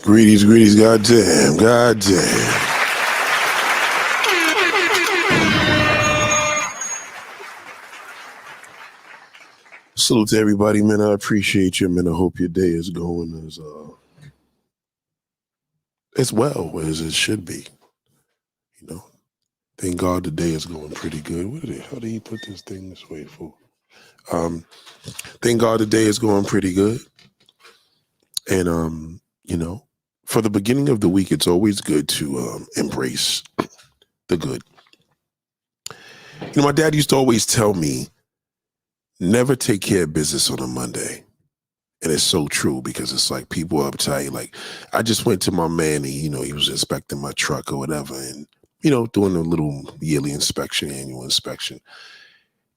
Greetings, goddamn. Salute to everybody, man. I appreciate you, man. I hope your day is going as well as it should be. You know, thank God the day is going pretty good. How did he put this thing this way for? Thank God the day is going pretty good. And for the beginning of the week, it's always good to embrace the good. My dad used to always tell me, never take care of business on a Monday. And it's so true because it's like people are uptight. Like I just went to my man and, he was inspecting my truck or whatever and, doing a little yearly inspection, annual inspection.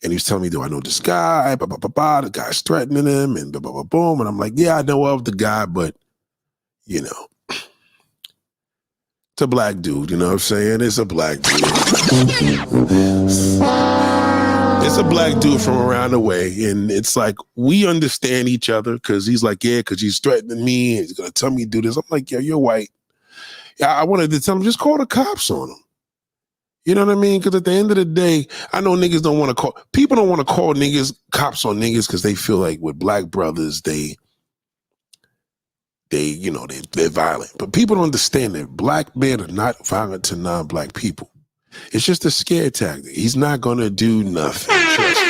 And he was telling me, do I know this guy? The guy's threatening him and boom. And I'm like, yeah, I know of the guy, but, it's a black dude, you know what I'm saying? It's a black dude. It's a black dude from around the way. And it's like, we understand each other because he's like, yeah, because he's threatening me. And he's going to tell me to do this. I'm like, yeah, you're white. Yeah, I wanted to tell him, just call the cops on him. You know what I mean? Because at the end of the day, I know niggas don't want to call, people don't want to call cops on niggas because they feel like with black brothers, they're violent. But people don't understand that black men are not violent to non-black people. It's just a scare tactic. He's not going to do nothing. Trust me.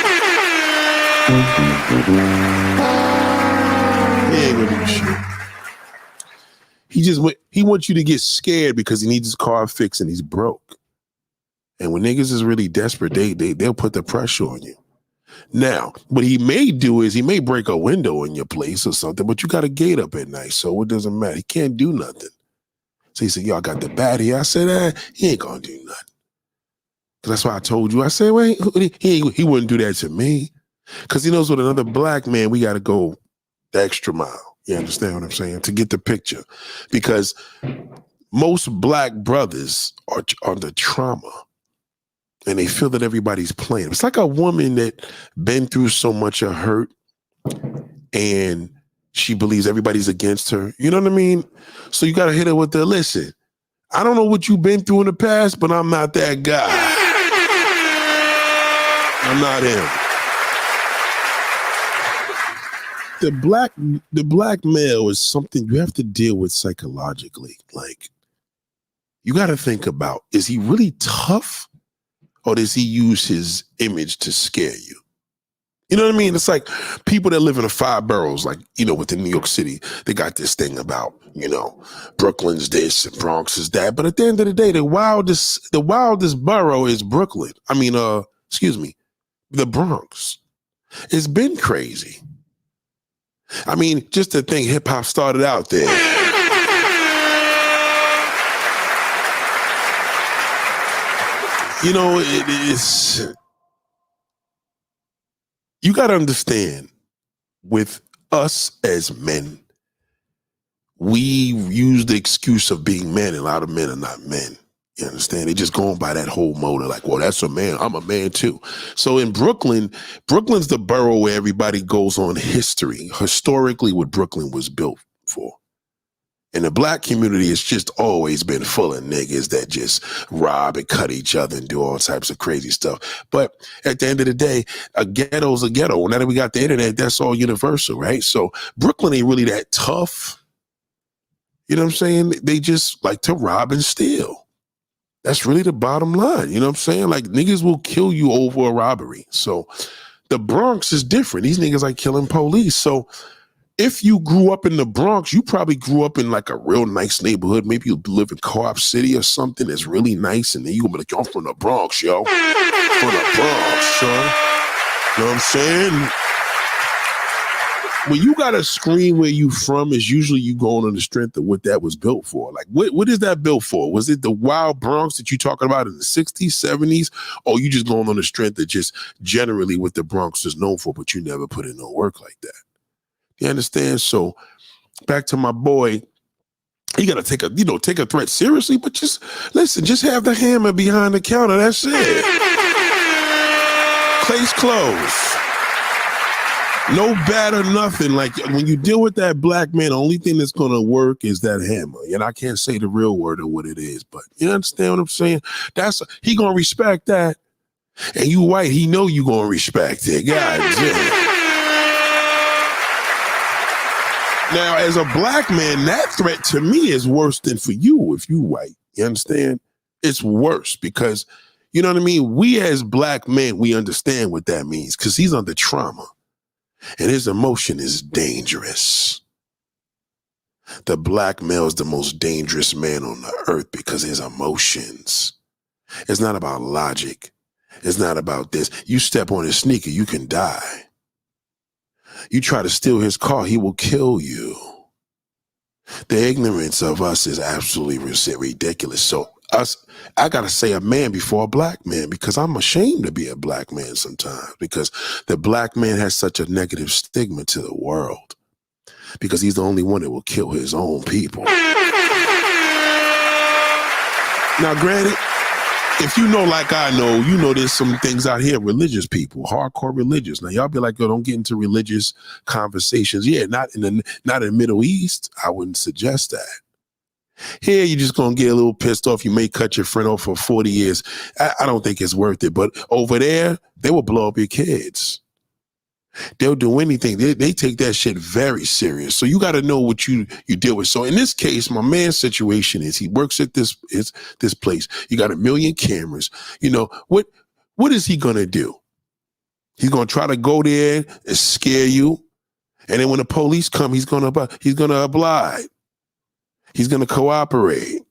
He ain't going to do shit. He wants you to get scared because he needs his car fixed and he's broke. And when niggas is really desperate, they'll put the pressure on you. Now, what he may do is he may break a window in your place or something, but you got a gate up at night, so it doesn't matter. He can't do nothing. So he said, yo, I got the bat here. I said, he ain't gonna do nothing. That's why I told you. I said, wait, he wouldn't do that to me. Because he knows with another black man, we got to go the extra mile. You understand what I'm saying? To get the picture. Because most black brothers are under trauma. And they feel that everybody's playing. It's like a woman that been through so much of hurt and she believes everybody's against her. You know what I mean? So you got to hit her with the, listen, I don't know what you've been through in the past, but I'm not that guy. I'm not him. The black male is something you have to deal with psychologically. Like, you got to think about, is he really tough? Or does he use his image to scare you? You know what I mean? It's like people that live in the 5 boroughs, like, within New York City, they got this thing about, Brooklyn's this and Bronx is that. But at the end of the day, the wildest borough is Brooklyn. The Bronx. It's been crazy. Just to think hip hop started out there. It is, you got to understand, with us as men, we use the excuse of being men, and a lot of men are not men. You understand? They're just going by that whole mode of like, well, that's a man. I'm a man too. So in Brooklyn's the borough where everybody goes on history, historically what Brooklyn was built for. And the black community has just always been full of niggas that just rob and cut each other and do all types of crazy stuff. But at the end of the day, a ghetto's a ghetto. Now that we got the internet, that's all universal, right? So Brooklyn ain't really that tough. You know what I'm saying? They just like to rob and steal. That's really the bottom line. You know what I'm saying? Like, niggas will kill you over a robbery. So the Bronx is different. These niggas like killing police. So if you grew up in the Bronx, you probably grew up in like a real nice neighborhood. Maybe you live in Co-op City or something that's really nice. And then you gonna be like, yo, I'm from the Bronx, yo. From the Bronx, son. You know what I'm saying? When you gotta scream where you from, is usually you going on the strength of what that was built for. Like, what is that built for? Was it the wild Bronx that you talking about in the 60s, 70s? Or you just going on the strength of just generally what the Bronx is known for, but you never put in no work like that? You understand? So back to my boy, you got to take a threat seriously, but just have the hammer behind the counter. That's it. Case closed. No bat or nothing. Like when you deal with that black man, the only thing that's gonna work is that hammer. And I can't say the real word of what it is, but you understand what I'm saying? He gonna respect that. And you white, he know you gonna respect it. God damn. Now, as a black man, that threat to me is worse than for you if you white. You understand? It's worse because, you know what I mean? We as black men, we understand what that means because he's under trauma and his emotion is dangerous. The black male is the most dangerous man on the earth because his emotions. It's not about logic. It's not about this. You step on his sneaker, you can die. You try to steal his car, he will kill you. The ignorance of us is absolutely ridiculous. So I gotta say a man before a black man because I'm ashamed to be a black man sometimes because the black man has such a negative stigma to the world because he's the only one that will kill his own people. Now, granted, if you know like I know, you know there's some things out here, religious people, hardcore religious. Now y'all be like, yo, don't get into religious conversations. Yeah, not in the Middle East. I wouldn't suggest that. Here, you're just gonna get a little pissed off. You may cut your friend off for 40 years. I don't think it's worth it. But over there, they will blow up your kids. They'll do anything. They take that shit very serious. So you got to know what you deal with. So in this case, my man's situation is he works at this place. You got 1 million cameras. You know, what is he going to do? He's going to try to go there and scare you. And then when the police come, he's going to oblige. He's going to cooperate.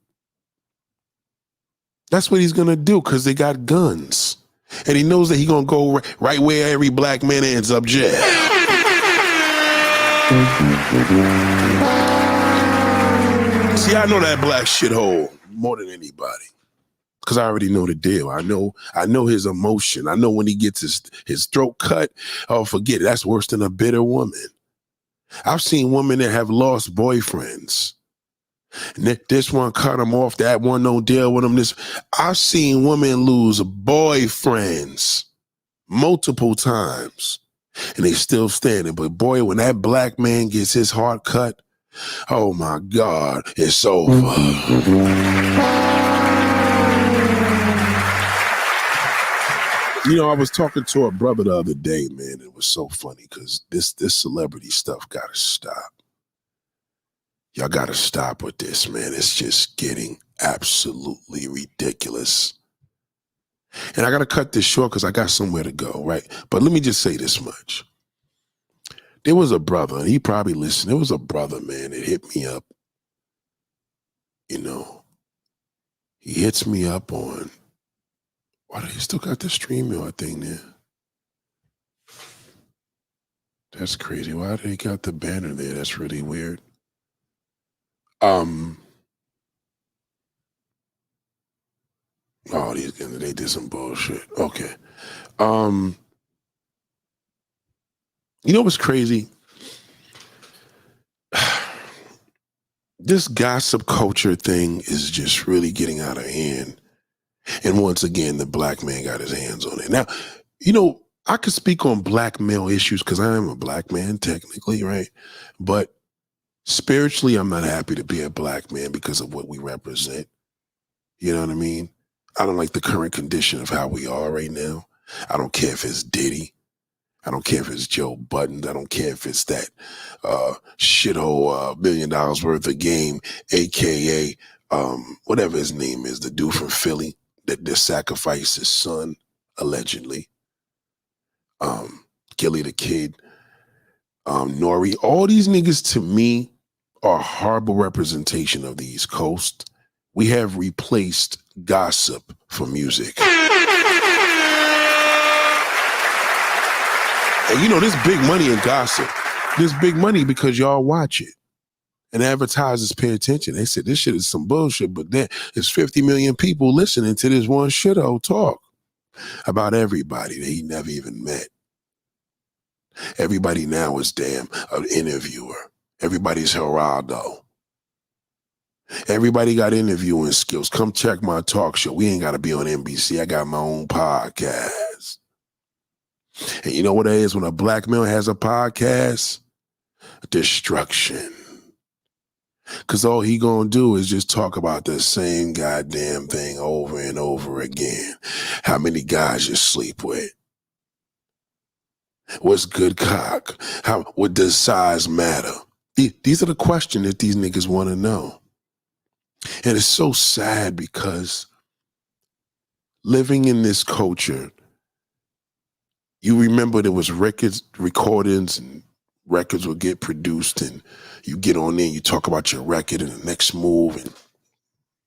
That's what he's going to do because they got guns. And he knows that he's going to go right where every black man ends up, jail. See, I know that black shithole more than anybody because I already know the deal. I know his emotion. I know when he gets his throat cut, oh, forget it. That's worse than a bitter woman. I've seen women that have lost boyfriends. And this one cut him off, that one don't deal with him. I've seen women lose boyfriends multiple times, and they still standing. But boy, when that black man gets his heart cut, oh my God, it's over. You know, I was talking to a brother the other day, man. It was so funny because this celebrity stuff gotta stop. Y'all got to stop with this, man. It's just getting absolutely ridiculous. And I got to cut this short because I got somewhere to go, right? But let me just say this much. There was a brother, and he probably listened. There was a brother, man, that hit me up. You know, he hits me up on, why do he still got the StreamYard thing there? That's crazy. Why do they got the banner there? That's really weird. Oh, they did some bullshit. Okay. You know what's crazy? This gossip culture thing is just really getting out of hand. And once again, the black man got his hands on it. Now, you know, I could speak on black male issues because I am a black man technically, right? But spiritually, I'm not happy to be a black man because of what we represent. You know what I mean? I don't like the current condition of how we are right now. I don't care if it's Diddy. I don't care if it's Joe Budden. I don't care if it's that shithole $1 million worth of game, AKA whatever his name is, the dude from Philly that sacrificed his son, allegedly. Gilly the Kid, Nori. All these niggas to me are a horrible representation of the East Coast. We have replaced gossip for music. And you know, there's big money in gossip. There's big money because y'all watch it. And advertisers pay attention. They said this shit is some bullshit, but then there's 50 million people listening to this one shithole talk about everybody that he never even met. Everybody now is damn an interviewer. Everybody's Geraldo. Everybody got interviewing skills. Come check my talk show. We ain't got to be on NBC. I got my own podcast. And you know what that is when a black male has a podcast? Destruction. Because all he gonna do is just talk about the same goddamn thing over and over again. How many guys you sleep with? What's good cock? What does size matter? These are the questions that these niggas want to know. And it's so sad because living in this culture, you remember there was recordings and records would get produced and you get on there and you talk about your record and the next move, and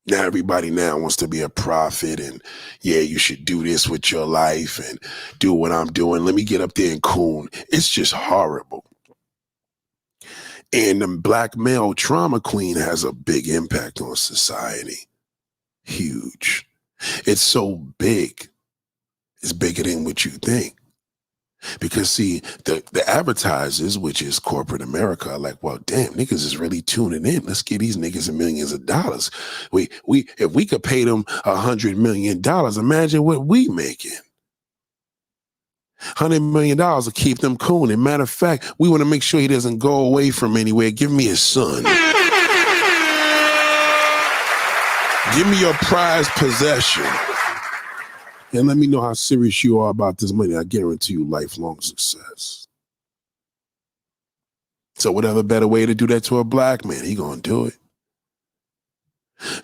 now everybody now wants to be a prophet and yeah, you should do this with your life and do what I'm doing. Let me get up there and coon. It's just horrible. And the black male trauma queen has a big impact on society. Huge. It's so big. It's bigger than what you think. Because see, the advertisers, which is corporate America, are like, well, damn, niggas is really tuning in. Let's get these niggas millions of dollars. If we could pay them $100 million, imagine what we making. $100 million will keep them cooning. Matter of fact, we want to make sure he doesn't go away from anywhere. Give me his son. Give me your prized possession. And let me know how serious you are about this money. I guarantee you lifelong success. So what other better way to do that to a black man? He gonna do it.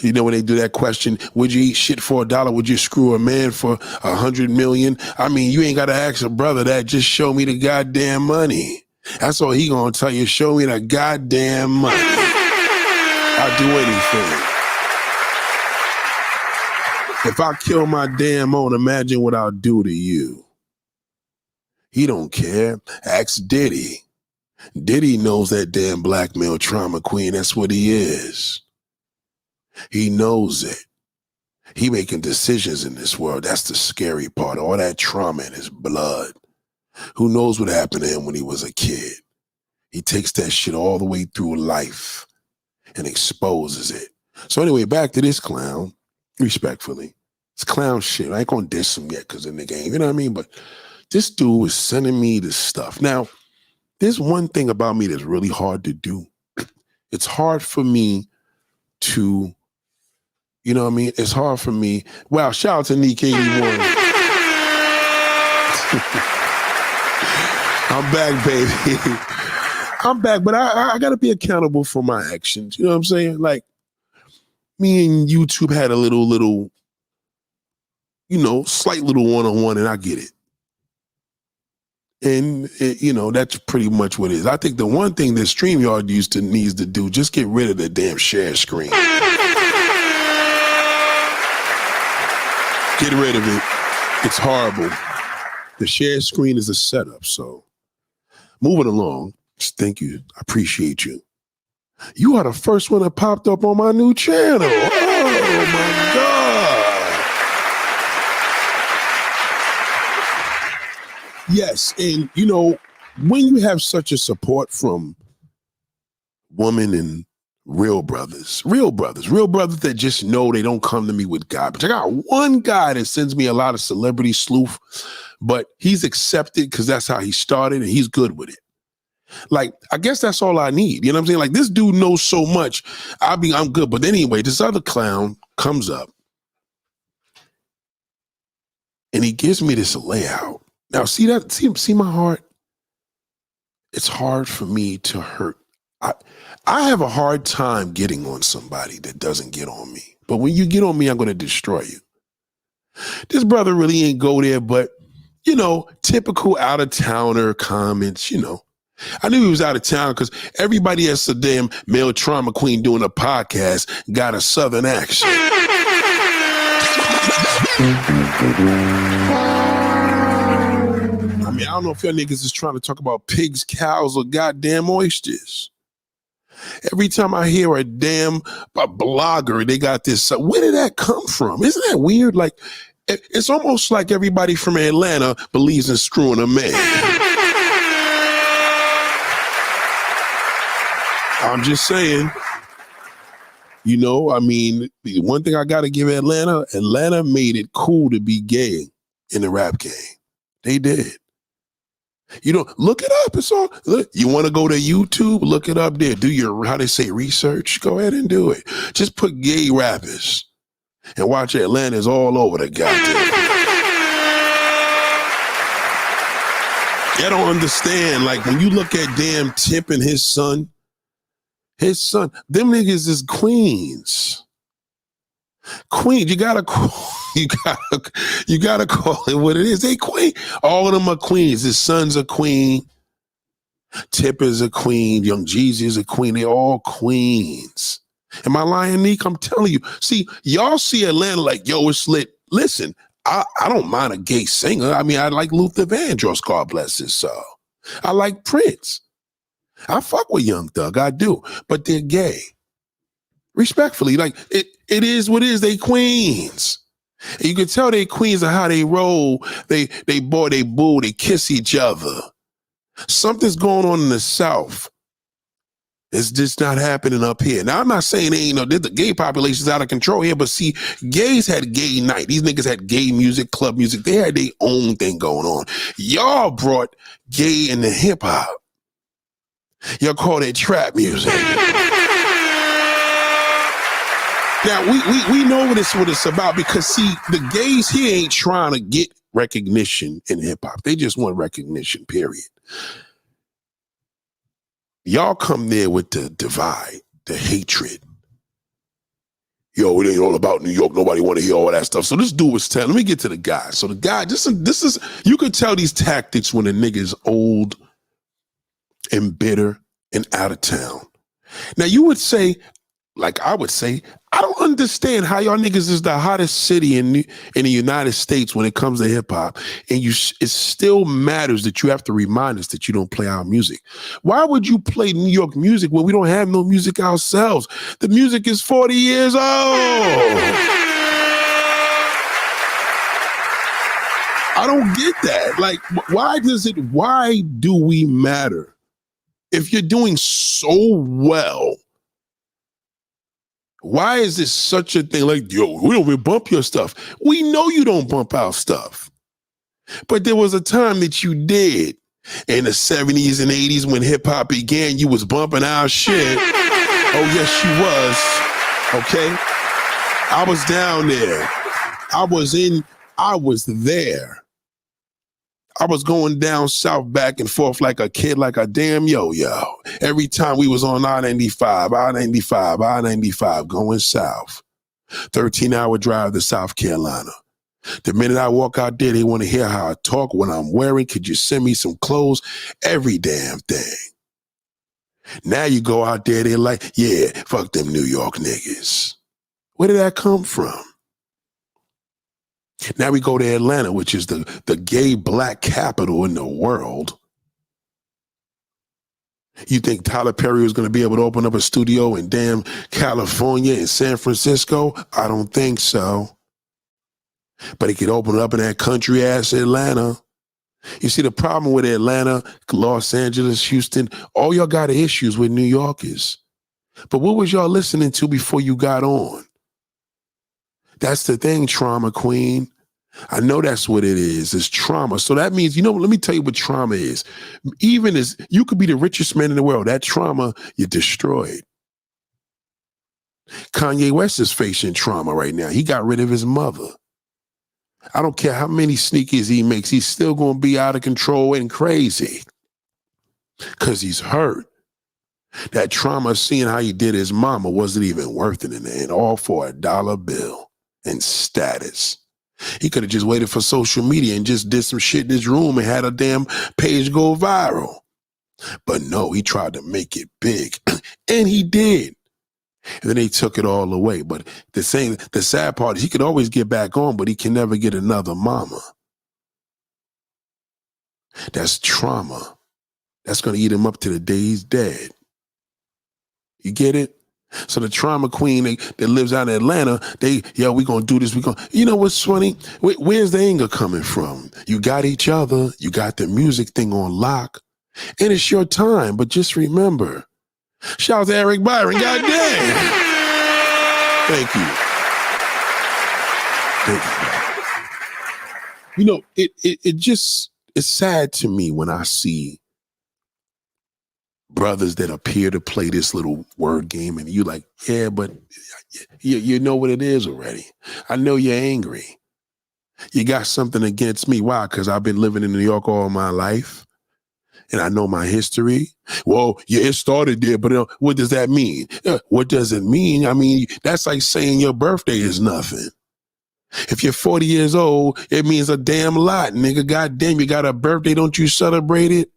You know when they do that question, would you eat shit for $1? Would you screw a man for 100 million? I mean, you ain't gotta ask a brother that. Just show me the goddamn money. That's all he gonna tell you. Show me the goddamn money. I'll do anything. If I kill my damn own, imagine what I'll do to you. He don't care. Ask Diddy. Diddy knows that damn black male trauma queen. That's what he is. He knows it. He making decisions in this world. That's the scary part. All that trauma in his blood. Who knows what happened to him when he was a kid? He takes that shit all the way through life and exposes it. So anyway, back to this clown. Respectfully, it's clown shit. I ain't gonna diss him yet because in the game, you know what I mean? But this dude is sending me this stuff. Now, there's one thing about me that's really hard to do. It's hard for me to, you know what I mean? It's hard for me. Wow, shout out to Nick 81. I'm back, baby. I'm back, but I gotta be accountable for my actions. You know what I'm saying? Like, me and YouTube had a little, you know, slight little one-on-one, and I get it. And, you know, that's pretty much what it is. I think the one thing that StreamYard needs to do, just get rid of the damn share screen. Get rid of it. It's horrible. The share screen is a setup. So moving along, thank you. I appreciate you. You are the first one that popped up on my new channel. Oh my God. Yes, and you know, when you have such a support from women and real brothers that just know they don't come to me with garbage. I got one guy that sends me a lot of celebrity sleuth, but he's accepted because that's how he started and he's good with it. Like, I guess that's all I need. You know what I'm saying? Like, this dude knows so much. I'm good. But anyway, this other clown comes up and he gives me this layout. Now, see that? See my heart? It's hard for me to hurt. I have a hard time getting on somebody that doesn't get on me. But when you get on me, I'm going to destroy you. This brother really ain't go there, but, you know, typical out-of-towner comments, you know. I knew he was out of town because everybody that's a damn male trauma queen doing a podcast got a southern accent. I mean, I don't know if y'all niggas is trying to talk about pigs, cows, or goddamn oysters. Every time I hear a blogger, they got this. Where did that come from? Isn't that weird? Like, it's almost like everybody from Atlanta believes in screwing a man. I'm just saying, you know, I mean, the one thing I got to give Atlanta made it cool to be gay in the rap game. They did. You know, look it up. It's all. Look, you want to go to YouTube? Look it up there. Do your, how they say, research. Go ahead and do it. Just put gay rappers and watch Atlanta's all over the goddamn. You don't understand. Like when you look at damn Tip and his son, them niggas is queens. Queens, you gotta call it what it is. They queen. All of them are queens. His son's a queen. Tip is a queen. Young Jeezy is a queen. They all queens. Am I lying, Neek? I'm telling you. See, y'all see Atlanta like, yo, it's lit. Listen, I don't mind a gay singer. I mean, I like Luther Vandross, God bless his soul. I like Prince. I fuck with Young Thug, I do. But they're gay. Respectfully, like, it is what it is. They queens. And you can tell they queens are how they roll. They boy, they boo, they kiss each other. Something's going on in the South. It's just not happening up here. Now, I'm not saying the gay population's out of control here, but see, gays had gay night. These niggas had gay music, club music. They had their own thing going on. Y'all brought gay into hip hop. Y'all call it trap music. Now, we know what it's about because, see, the gays here ain't trying to get recognition in hip hop. They just want recognition, period. Y'all come there with the divide, the hatred. Yo, it ain't all about New York. Nobody want to hear all that stuff. So this dude was telling, let me get to the guy. So the guy, this is, you could tell these tactics when a nigga is old and bitter and out of town. Now you would say, like I would say, I don't understand how y'all niggas is the hottest city in the United States when it comes to hip hop, and it still matters that you have to remind us that you don't play our music. Why would you play New York music when we don't have no music ourselves? The music is 40 years old. I don't get that. Like, why do we matter? If you're doing so well, why is this such a thing? Like, yo, we don't even bump your stuff. We know you don't bump our stuff. But there was a time that you did. In the 70s and 80s when hip hop began, you was bumping our shit. Oh, yes, you was. Okay? I was down there. I was there. I was going down south back and forth like a kid, like a damn yo-yo. Every time we was on I-95 going south. 13-hour drive to South Carolina. The minute I walk out there, they want to hear how I talk, what I'm wearing. Could you send me some clothes? Every damn thing. Now you go out there, they're like, yeah, fuck them New York niggas. Where did that come from? Now we go to Atlanta, which is the gay black capital in the world. You think Tyler Perry was going to be able to open up a studio in damn California and San Francisco? I don't think so. But he could open it up in that country ass Atlanta. You see, the problem with Atlanta, Los Angeles, Houston, all y'all got issues with New Yorkers. But what was y'all listening to before you got on? That's the thing, trauma queen. I know that's what it is. It's trauma. So that means, let me tell you what trauma is. Even as you could be the richest man in the world, that trauma, you're destroyed. Kanye West is facing trauma right now. He got rid of his mother. I don't care how many sneakers he makes, he's still going to be out of control and crazy because he's hurt. That trauma of seeing how he did his mama wasn't even worth it in the end, all for a dollar bill and status. He could have just waited for social media and just did some shit in his room and had a damn page go viral. But no, he tried to make it big, and he did. And then they took it all away. But the sad part is he could always get back on, but he can never get another mama. That's trauma. That's going to eat him up to the day he's dead. You get it? So the trauma queen that lives out in Atlanta, we going to do this. You know what's funny? Where's the anger coming from? You got each other. You got the music thing on lock. And it's your time. But just remember, shout out to Eric Byron. Goddamn. Thank you. Thank you. It just, It's sad to me when I see brothers that appear to play this little word game and you like, yeah, but you know what it is already. I know you're angry. You got something against me. Why? Because I've been living in New York all my life and I know my history. Well, yeah, it started there, but what does that mean? What does it mean? I mean, that's like saying your birthday is nothing. If you're 40 years old, it means a damn lot, nigga. Goddamn, you got a birthday, don't you celebrate it?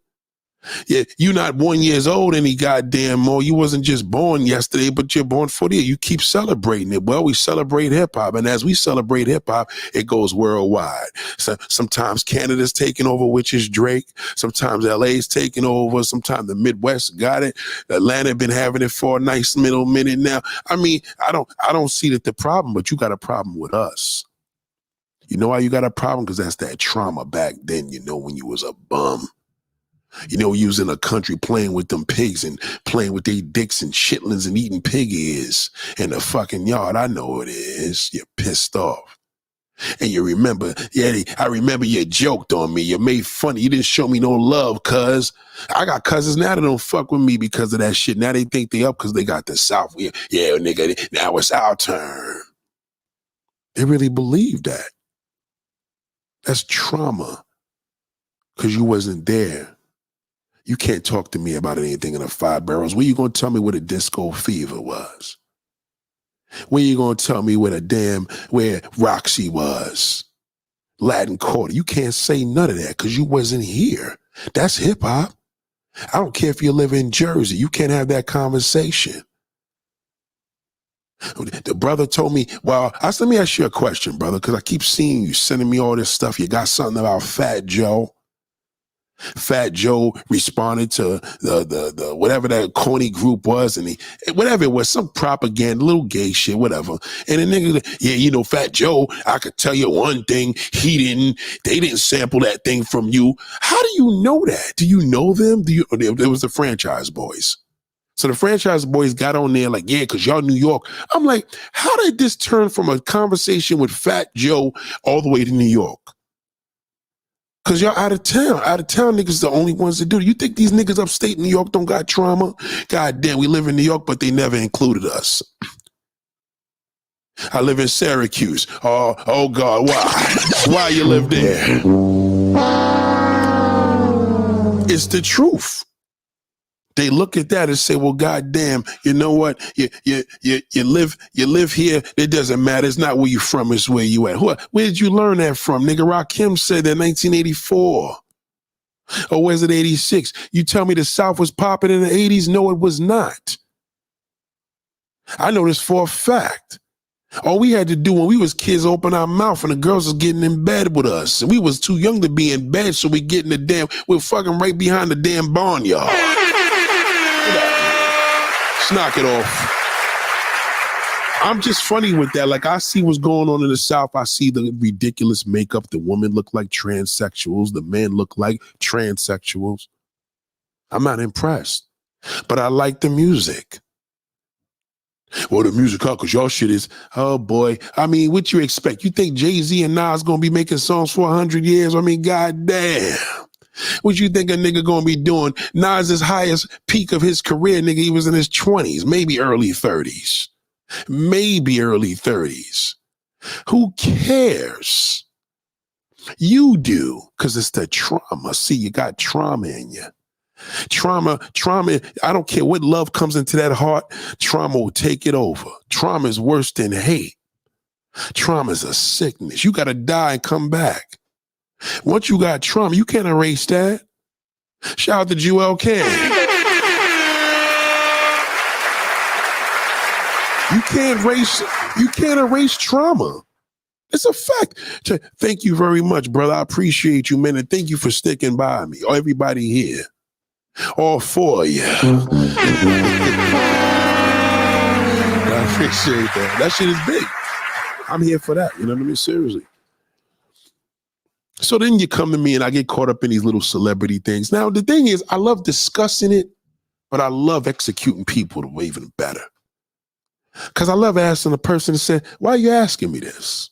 Yeah, you're not 1 year old any goddamn more. You wasn't just born yesterday, but you're born 40 years. You keep celebrating it. Well, we celebrate hip hop, and as we celebrate hip hop, it goes worldwide. So sometimes Canada's taking over, which is Drake. Sometimes LA's taking over. Sometimes the Midwest got it. Atlanta been having it for a nice middle minute now. I mean, I don't see that the problem, but you got a problem with us. You know why you got a problem? Because that's that trauma back then, you know, when you was a bum. You know, you was in a country playing with them pigs and playing with their dicks and chitlins and eating pig ears in the fucking yard. I know it is. You're pissed off. And you remember, yeah, I remember you joked on me. You made fun. You didn't show me no love, cuz. I got cousins now that don't fuck with me because of that shit. Now they think they up because they got the South. Yeah, nigga, now it's our turn. They really believe that. That's trauma because you wasn't there. You can't talk to me about anything in the Five Boroughs. Where you going to tell me what a disco fever was? Where you going to tell me where Roxy was? Latin Quarter. You can't say none of that because you wasn't here. That's hip hop. I don't care if you live in Jersey. You can't have that conversation. The brother told me, well, let me ask you a question, brother, because I keep seeing you sending me all this stuff. You got something about Fat Joe. Fat Joe responded to the whatever that corny group was, and whatever it was, some propaganda, little gay shit, whatever. And the nigga, yeah, you know, Fat Joe, I could tell you one thing, they didn't sample that thing from you. How do you know that? Do you know them? It was the Franchise Boys. So the Franchise Boys got on there like, yeah, because y'all New York. I'm like, how did this turn from a conversation with Fat Joe all the way to New York? Because y'all out of town. Out of town niggas the only ones that do it. You think these niggas upstate New York don't got trauma? God damn, we live in New York, but they never included us. I live in Syracuse. Oh God, why? Why you live there? It's the truth. They look at that and say, well, goddamn, you know what? You live here. It doesn't matter. It's not where you from. It's where you at. Where did you learn that from? Nigga, Rakim said that in 1984. Or was it 86? You tell me the South was popping in the 80s? No, it was not. I know this for a fact. All we had to do when we was kids, open our mouth and the girls was getting in bed with us. And we was too young to be in bed, so we get in the we're fucking right behind the damn barnyard. Let's knock it off. I'm just funny with that. Like, I see what's going on in the South. I see the ridiculous makeup. The women look like transsexuals. The men look like transsexuals. I'm not impressed, but I like the music. Well, the music, because y'all shit is, oh boy. I mean, what you expect? You think Jay-Z and Nas gonna be making songs for 100 years? I mean, goddamn. What you think a nigga gonna be doing? Nas's highest peak of his career, nigga, he was in his 20s, maybe early 30s. Maybe early 30s. Who cares? You do, because it's the trauma. See, you got trauma in you. Trauma, I don't care what love comes into that heart, trauma will take it over. Trauma is worse than hate. Trauma is a sickness. You got to die and come back. Once you got trauma, you can't erase that. Shout out to Joel King. You can't erase trauma. It's a fact. Thank you very much, brother. I appreciate you, man, and thank you for sticking by me. Everybody here. All four of you. I appreciate that. That shit is big. I'm here for that. You know what I mean? Seriously. So then you come to me and I get caught up in these little celebrity things. Now, the thing is, I love discussing it, but I love executing people to even better. Because I love asking a person to say, why are you asking me this?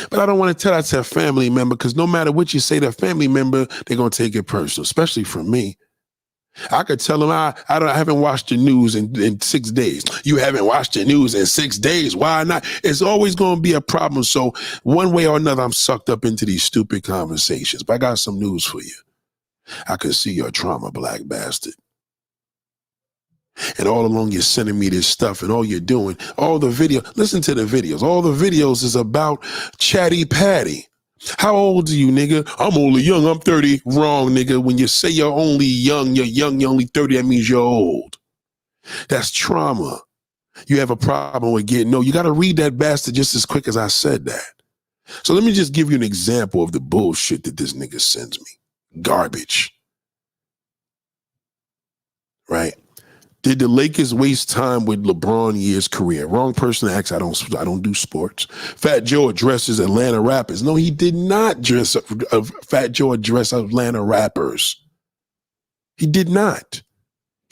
But I don't want to tell that to a family member because no matter what you say to a family member, they're going to take it personal, especially from me. I could tell them I haven't watched the news in 6 days. You haven't watched the news in 6 days. Why not? It's always going to be a problem. So one way or another, I'm sucked up into these stupid conversations. But I got some news for you. I can see your trauma, black bastard. And all along you're sending me this stuff and all you're doing, all the video, listen to the videos. All the videos is about Chatty Patty. How old are you, nigga? I'm only young, I'm 30. Wrong, nigga. When you say you're only young, you're only 30, that means you're old. That's trauma. You have a problem with getting, no, you got to read that bastard just as quick as I said that. So let me just give you an example of the bullshit that this nigga sends me. Garbage. Right? Did the Lakers waste time with LeBron year's career? Wrong person to ask. I don't do sports. Fat Joe addresses Atlanta rappers. No, he did not dress up. Fat Joe addressed Atlanta rappers. He did not.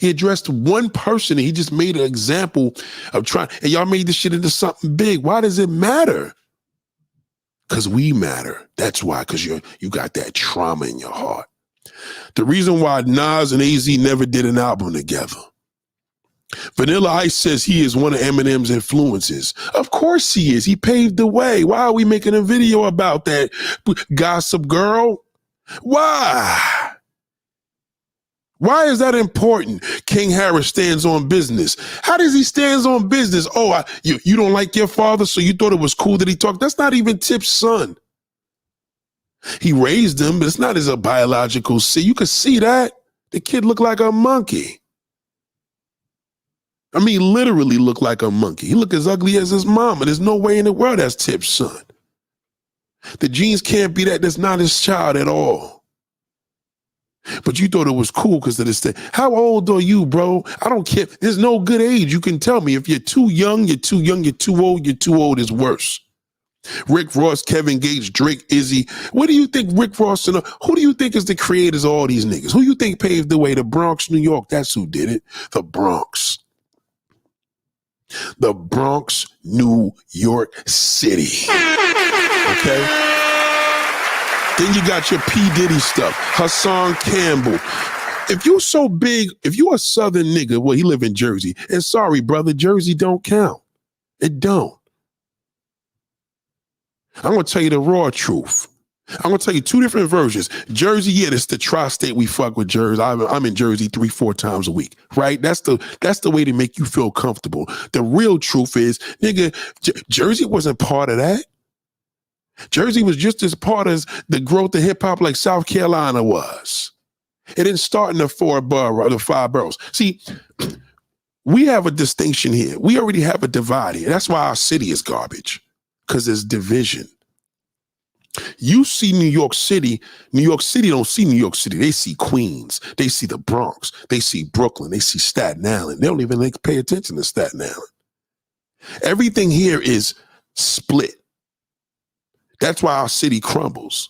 He addressed one person and he just made an example of trying. And y'all made this shit into something big. Why does it matter? Because we matter. That's why. Because you got that trauma in your heart. The reason why Nas and AZ never did an album together. Vanilla Ice says he is one of Eminem's influences. Of course he is. He paved the way. Why are we making a video about that? Gossip Girl? Why? Why is that important? King Harris stands on business. How does he stand on business? Oh, you don't like your father, so you thought it was cool that he talked? That's not even Tip's son. He raised him, but it's not his biological son. You could see that. The kid looked like a monkey. I mean, literally look like a monkey. He look as ugly as his mama. There's no way in the world that's Tip's son. The genes can't be that. That's not his child at all. But you thought it was cool because of this thing. How old are you, bro? I don't care. There's no good age. You can tell me if you're too young, you're too young, you're too old is worse. Rick Ross, Kevin Gates, Drake, Izzy. What do you think Rick Ross and who do you think is the creators of all these niggas? Who you think paved the way? The Bronx, New York. That's who did it. The Bronx. The Bronx, New York City. Okay? Then you got your P. Diddy stuff. Hassan Campbell. If you're so big, if you're a Southern nigga, well, he live in Jersey. And sorry, brother, Jersey don't count. It don't. I'm going to tell you the raw truth. I'm going to tell you two different versions. Jersey, yeah, it's the tri-state. We fuck with Jersey. I'm in Jersey 3-4 times a week, right? That's the way to make you feel comfortable. The real truth is, nigga, Jersey wasn't part of that. Jersey was just as part of the growth of hip-hop like South Carolina was. It didn't start in the 5 boroughs. See, we have a distinction here. We already have a divide here. That's why our city is garbage, because there's division. You see New York City don't see New York City. They see Queens. They see the Bronx. They see Brooklyn. They see Staten Island. They don't even pay attention to Staten Island. Everything here is split. That's why our city crumbles.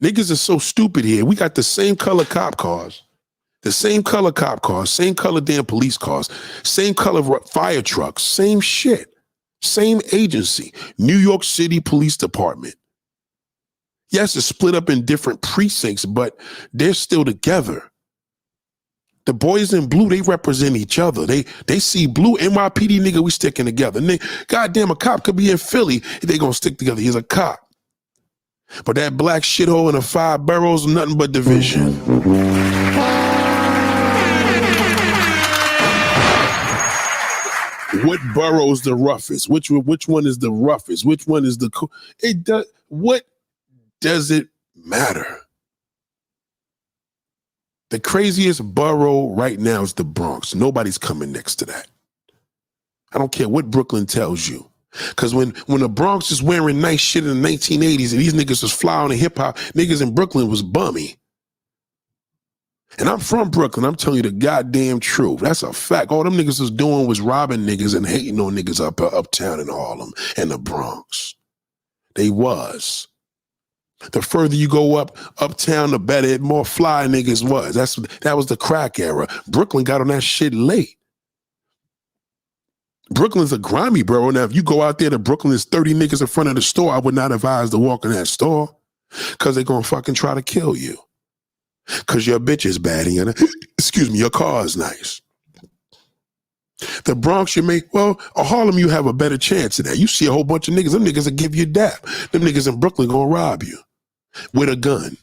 Niggas are so stupid here. We got the same color cop cars, same color damn police cars, same color fire trucks, same shit, same agency, New York City Police Department. Yes, it's split up in different precincts, but they're still together. The boys in blue, they represent each other. They see blue, NYPD, nigga, we sticking together. Goddamn, a cop could be in Philly. They gonna stick together. He's a cop. But that black shithole in the 5 boroughs, nothing but division. What borough's the roughest? Which one is the roughest? Which one is the cool? What does it matter? The craziest borough right now is the Bronx. Nobody's coming next to that. I don't care what Brooklyn tells you. Because when the Bronx is wearing nice shit in the 1980s and these niggas was flying in hip-hop, niggas in Brooklyn was bummy. And I'm from Brooklyn. I'm telling you the goddamn truth. That's a fact. All them niggas was doing was robbing niggas and hating on niggas uptown in Harlem and the Bronx. They was. The further you go uptown, the better, more fly niggas was. That was the crack era. Brooklyn got on that shit late. Brooklyn's a grimy borough. Now, if you go out there to Brooklyn, there's 30 niggas in front of the store, I would not advise to walk in that store because they're going to fucking try to kill you. Because your bitch is bad and your car is nice. The Bronx, Harlem, you have a better chance of that. You see a whole bunch of niggas, them niggas will give you dap. Them niggas in Brooklyn going to rob you with a gun.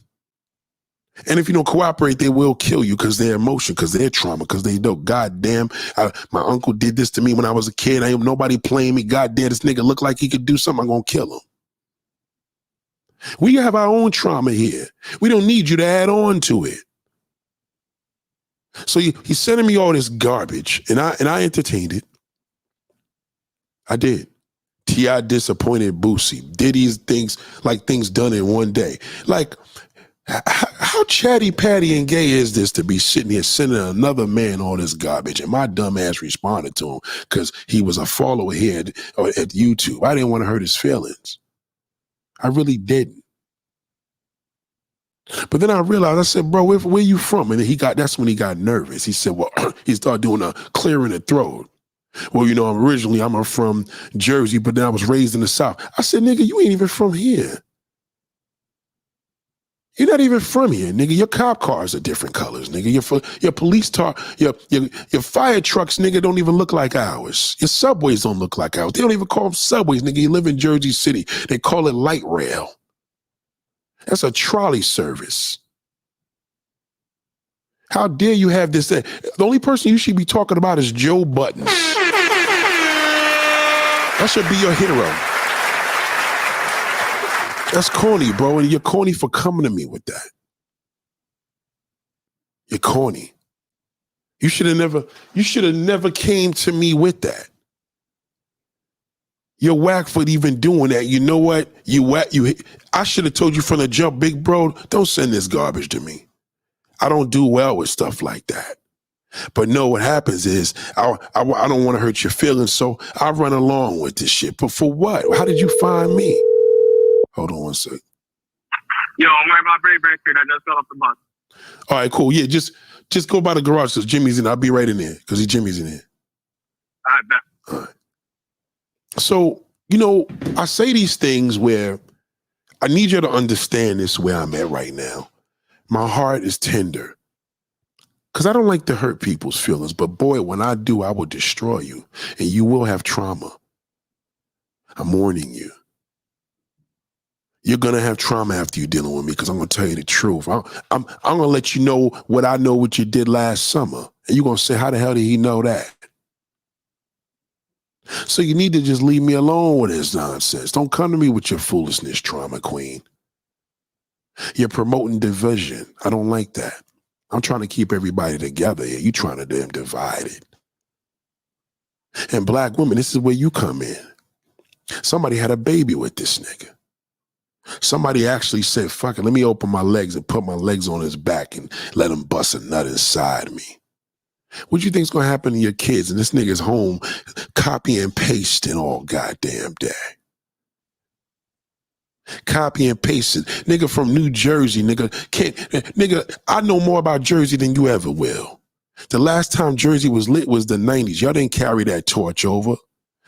And if you don't cooperate, they will kill you because their emotion, because their trauma, because they know, goddamn, my uncle did this to me when I was a kid. I ain't nobody playing me. Goddamn, this nigga look like he could do something. I'm going to kill him. We have our own trauma here. We don't need you to add on to it. So he's sending me all this garbage, and I entertained it. I did. T.I. disappointed Boosie. Diddy's things done in one day. Like, how chatty, patty, and gay is this to be sitting here sending another man all this garbage? And my dumb ass responded to him because he was a follower here at YouTube. I didn't want to hurt his feelings. I really didn't. But then I realized, I said, bro, where you from? And that's when he got nervous. He said, well, he started doing a clearing the throat. Well, originally I'm from Jersey, but then I was raised in the South. I said, nigga, you ain't even from here. You're not even from here, nigga. Your cop cars are different colors, nigga. Your police car, your fire trucks, nigga, don't even look like ours. Your subways don't look like ours. They don't even call them subways, nigga. You live in Jersey City. They call it light rail. That's a trolley service. How dare you have this? The only person you should be talking about is Joe Budden. That should be your hero. That's corny, bro, and you're corny for coming to me with that. You're corny. You should have never came to me with that. You're whack for even doing that. You know what? I should have told you from the jump, big bro, don't send this garbage to me. I don't do well with stuff like that. But no, what happens is I don't want to hurt your feelings, so I run along with this shit. But for what? How did you find me? Hold on one second. Yo, I'm right about Brayback Street. I just got off the bus. All right, cool. Yeah, just go by the garage because Jimmy's in. I'll be right in there because Jimmy's in there. All right, bet. All right. So, I say these things where I need you to understand this where I'm at right now. My heart is tender because I don't like to hurt people's feelings. But boy, when I do, I will destroy you and you will have trauma. I'm warning you. You're going to have trauma after you're dealing with me because I'm going to tell you the truth. I'm going to let you know what you did last summer. And you're going to say, how the hell did he know that? So you need to just leave me alone with this nonsense. Don't come to me with your foolishness, trauma queen. You're promoting division. I don't like that. I'm trying to keep everybody together here. You trying to damn divide it. And black women, this is where you come in. Somebody had a baby with this nigga. Somebody actually said, fuck it, let me open my legs and put my legs on his back and let him bust a nut inside me. What do you think's going to happen to your kids? And this nigga's home copy and pasting all goddamn day. Copy and pasting. Nigga from New Jersey, nigga, I know more about Jersey than you ever will. The last time Jersey was lit was the 90s. Y'all didn't carry that torch over.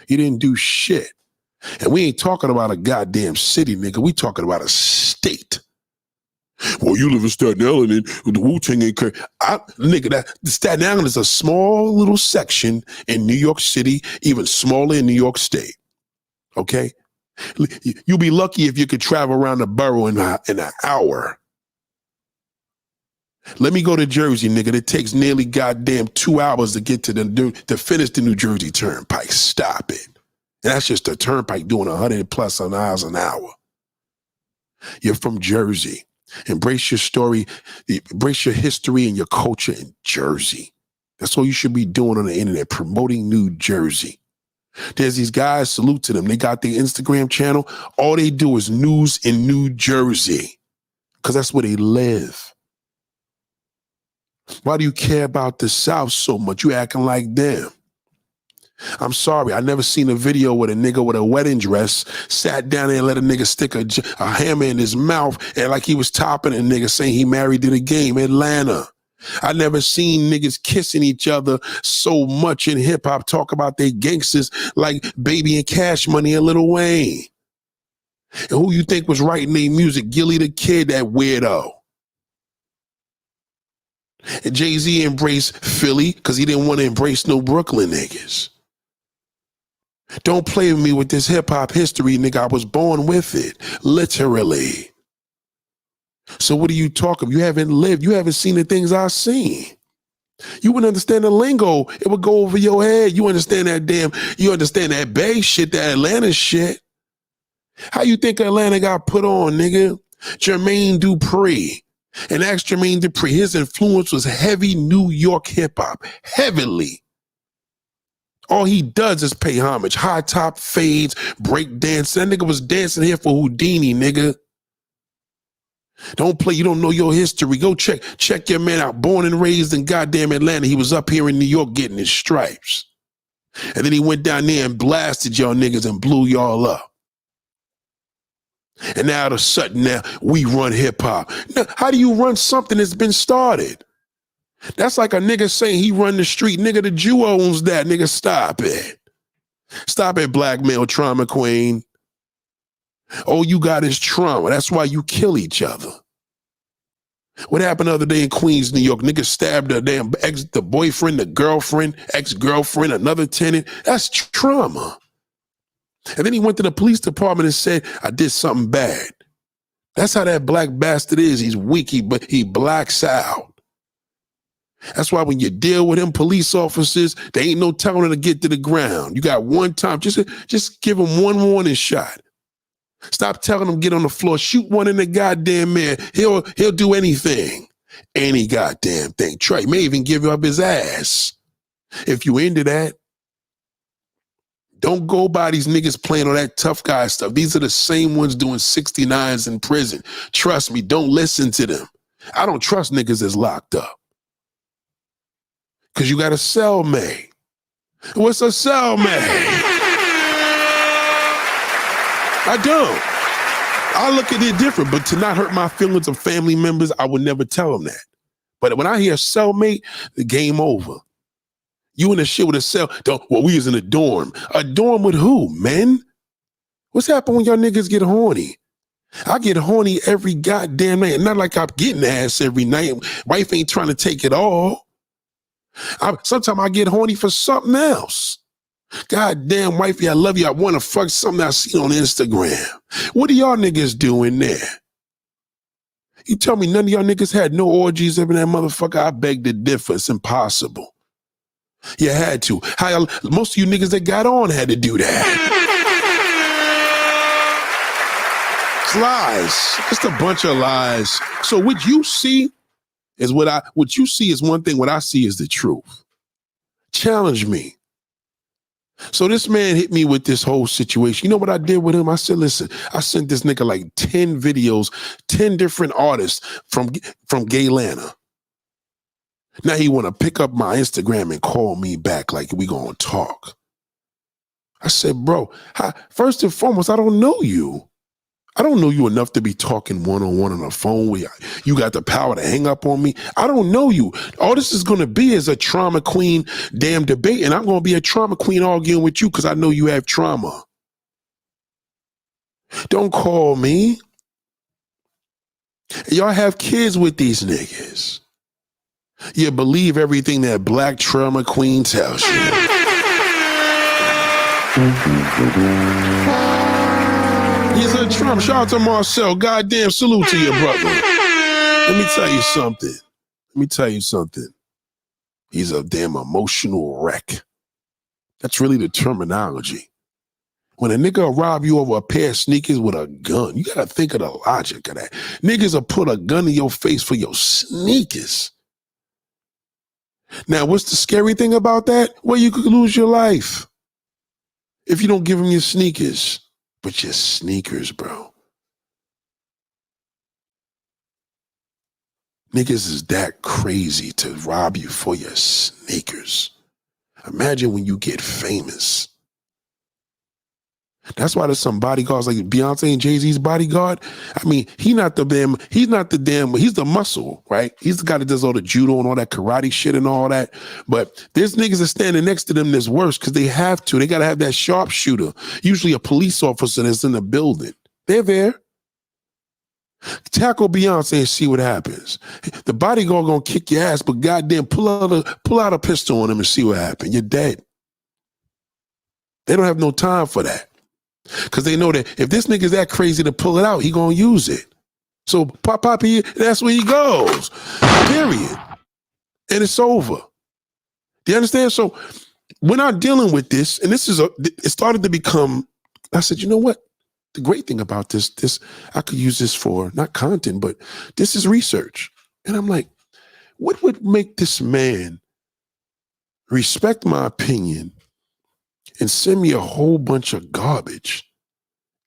You didn't do shit. And we ain't talking about a goddamn city, nigga. We talking about a state. Well, you live in Staten Island and the Wu-Tang ain't care. Nigga, Staten Island is a small little section in New York City, even smaller in New York State. Okay? You'll be lucky if you could travel around the borough in an hour. Let me go to Jersey, nigga. It takes nearly goddamn 2 hours to get to finish the New Jersey Turnpike. Stop it. And that's just the turnpike doing 100+ miles an hour. You're from Jersey. Embrace your story, embrace your history and your culture in Jersey. That's all you should be doing on the internet, promoting New Jersey. There's these guys, salute to them. They got their Instagram channel. All they do is news in New Jersey because that's where they live. Why do you care about the South so much? You acting like them. I'm sorry, I never seen a video with a nigga with a wedding dress sat down there and let a nigga stick a hammer in his mouth and like he was topping a nigga saying he married to the game. Atlanta. I never seen niggas kissing each other so much in hip hop, talk about they gangsters like Baby and Cash Money and Lil Wayne. And who you think was writing their music? Gilly the Kid, that weirdo. And Jay-Z embraced Philly because he didn't want to embrace no Brooklyn niggas. Don't play with me with this hip hop history, nigga. I was born with it, literally. So what are you talking? You haven't lived. You haven't seen the things I've seen. You wouldn't understand the lingo. It would go over your head. You understand that Bay shit, that Atlanta shit. How you think Atlanta got put on, nigga? Jermaine Dupri. And ask Jermaine Dupri. His influence was heavy New York hip hop. Heavily. All he does is pay homage. High top fades, break dance. That nigga was dancing here for Houdini, nigga. Don't play, you don't know your history. Go check your man out. Born and raised in goddamn Atlanta. He was up here in New York getting his stripes. And then he went down there and blasted y'all niggas and blew y'all up. And now all of a sudden now we run hip hop. Now, how do you run something that's been started? That's like a nigga saying he run the street. Nigga, the Jew owns that. Nigga, stop it. Stop it, black male trauma queen. All you got is trauma. That's why you kill each other. What happened the other day in Queens, New York? Nigga stabbed the damn the boyfriend, the girlfriend, ex-girlfriend, another tenant. That's trauma. And then he went to the police department and said, I did something bad. That's how that black bastard is. He's weak, but he blacks out. That's why when you deal with them police officers, they ain't no telling them to get to the ground. You got one time, just give them one warning shot. Stop telling them get on the floor. Shoot one in the goddamn man. He'll do anything. Any goddamn thing. Trey may even give you up his ass. If you into that, don't go by these niggas playing all that tough guy stuff. These are the same ones doing 69s in prison. Trust me, don't listen to them. I don't trust niggas that's locked up. Because you got a cellmate. What's a cellmate? I don't. I look at it different, but to not hurt my feelings of family members, I would never tell them that. But when I hear cellmate, the game over. You in a shit with a cell. Well, we was in a dorm. A dorm with who, men? What's happened when y'all niggas get horny? I get horny every goddamn night. Not like I'm getting ass every night. Wife ain't trying to take it all. Sometimes I get horny for something else. Goddamn wifey, I love you. I want to fuck something I see on Instagram. What are y'all niggas doing there? You tell me none of y'all niggas had no orgies in that motherfucker? I beg to differ. It's impossible. You had to. Most of you niggas that got on had to do that. It's lies. Just a bunch of lies. So what you see is what you see is one thing. What I see is the truth. Challenge me. So this man hit me with this whole situation. You know what I did with him? I said, listen, I sent this nigga like 10 videos, 10 different artists from Gaylana. Now he want to pick up my Instagram and call me back like we gonna talk. I said, bro, first and foremost, I don't know you. I don't know you enough to be talking one-on-one on the phone where you got the power to hang up on me. I don't know you. All this is going to be is a trauma queen damn debate, and I'm going to be a trauma queen arguing with you because I know you have trauma. Don't call me. Y'all have kids with these niggas. You believe everything that black trauma queen tells you. He's a Trump. Shout out to Marcel. Goddamn salute to your brother. Let me tell you something. He's a damn emotional wreck. That's really the terminology. When a nigga will rob you over a pair of sneakers with a gun, you gotta think of the logic of that. Niggas will put a gun in your face for your sneakers. Now, what's the scary thing about that? Well, you could lose your life if you don't give them your sneakers. But your sneakers, bro. Niggas is that crazy to rob you for your sneakers. Imagine when you get famous. That's why there's some bodyguards like Beyonce and Jay-Z's bodyguard. I mean, he's the muscle, right? He's the guy that does all the judo and all that karate shit and all that. But there's niggas that standing next to them that's worse because they have to. They got to have that sharpshooter, usually a police officer that's in the building. They're there. Tackle Beyonce and see what happens. The bodyguard gonna kick your ass, but goddamn, pull out a pistol on him and see what happens. You're dead. They don't have no time for that. Because they know that if this nigga's that crazy to pull it out, he gonna use it. So Poppy, that's where he goes. Period. And it's over. Do you understand? So we're not dealing with this, and it started to become, I said, you know what? The great thing about this, I could use this for not content, but this is research. And I'm like, what would make this man respect my opinion and send me a whole bunch of garbage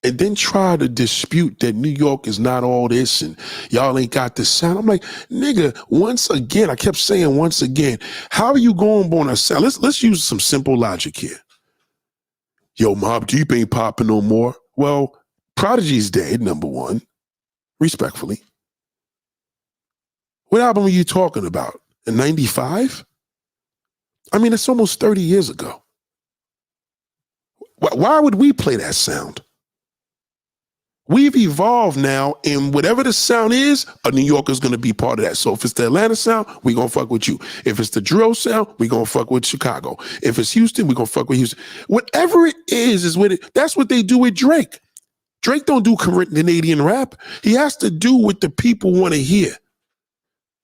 and then try to dispute that New York is not all this and y'all ain't got the sound? I'm like, nigga, once again, I kept saying once again, how are you going on a sound? Let's use some simple logic here. Yo, Mobb Deep ain't popping no more. Well, Prodigy's dead, number one, respectfully. What album are you talking about? In 95? I mean, it's almost 30 years ago. Why would we play that sound? We've evolved now, and whatever the sound is, a New Yorker's going to be part of that. So if it's the Atlanta sound, we going to fuck with you. If it's the drill sound, we going to fuck with Chicago. If it's Houston, we going to fuck with Houston. Whatever it is what it. That's what they do with Drake. Drake don't do Canadian rap. He has to do what the people want to hear.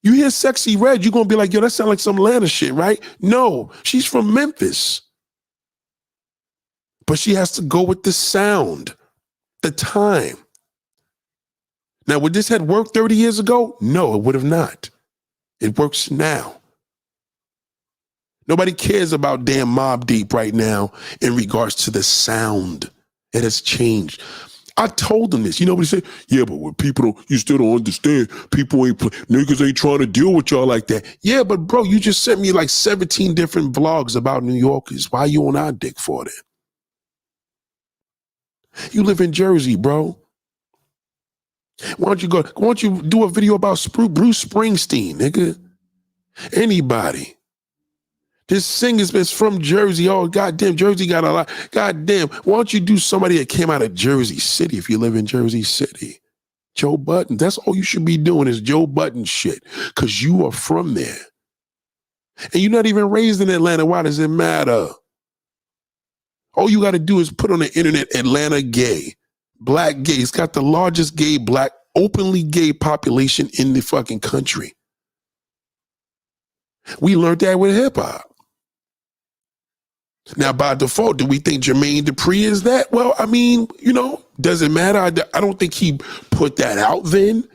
You hear Sexy Red, you're going to be like, yo, that sound like some Atlanta shit, right? No, she's from Memphis. But she has to go with the sound, the time. Now, would this have worked 30 years ago? No, it would have not. It works now. Nobody cares about damn Mobb Deep right now in regards to the sound. It has changed. I told them this. You know what he said? Yeah, but when people you still don't understand. People niggas ain't trying to deal with y'all like that. Yeah, but bro, you just sent me like 17 different vlogs about New Yorkers. Why you on our dick for that? You live in Jersey, bro. Why don't you do a video about Bruce Springsteen, nigga? Anybody. This singer's been from Jersey. Oh, goddamn, Jersey got a lot. Goddamn, why don't you do somebody that came out of Jersey City if you live in Jersey City? Joe Budden. That's all you should be doing is Joe Budden shit because you are from there. And you're not even raised in Atlanta. Why does it matter? All you got to do is put on the internet Atlanta gay, black gay. It's got the largest gay, black, openly gay population in the fucking country. We learned that with hip hop. Now, by default, do we think Jermaine Dupri is that? Well, I mean, you know, does it matter? I don't think he put that out then.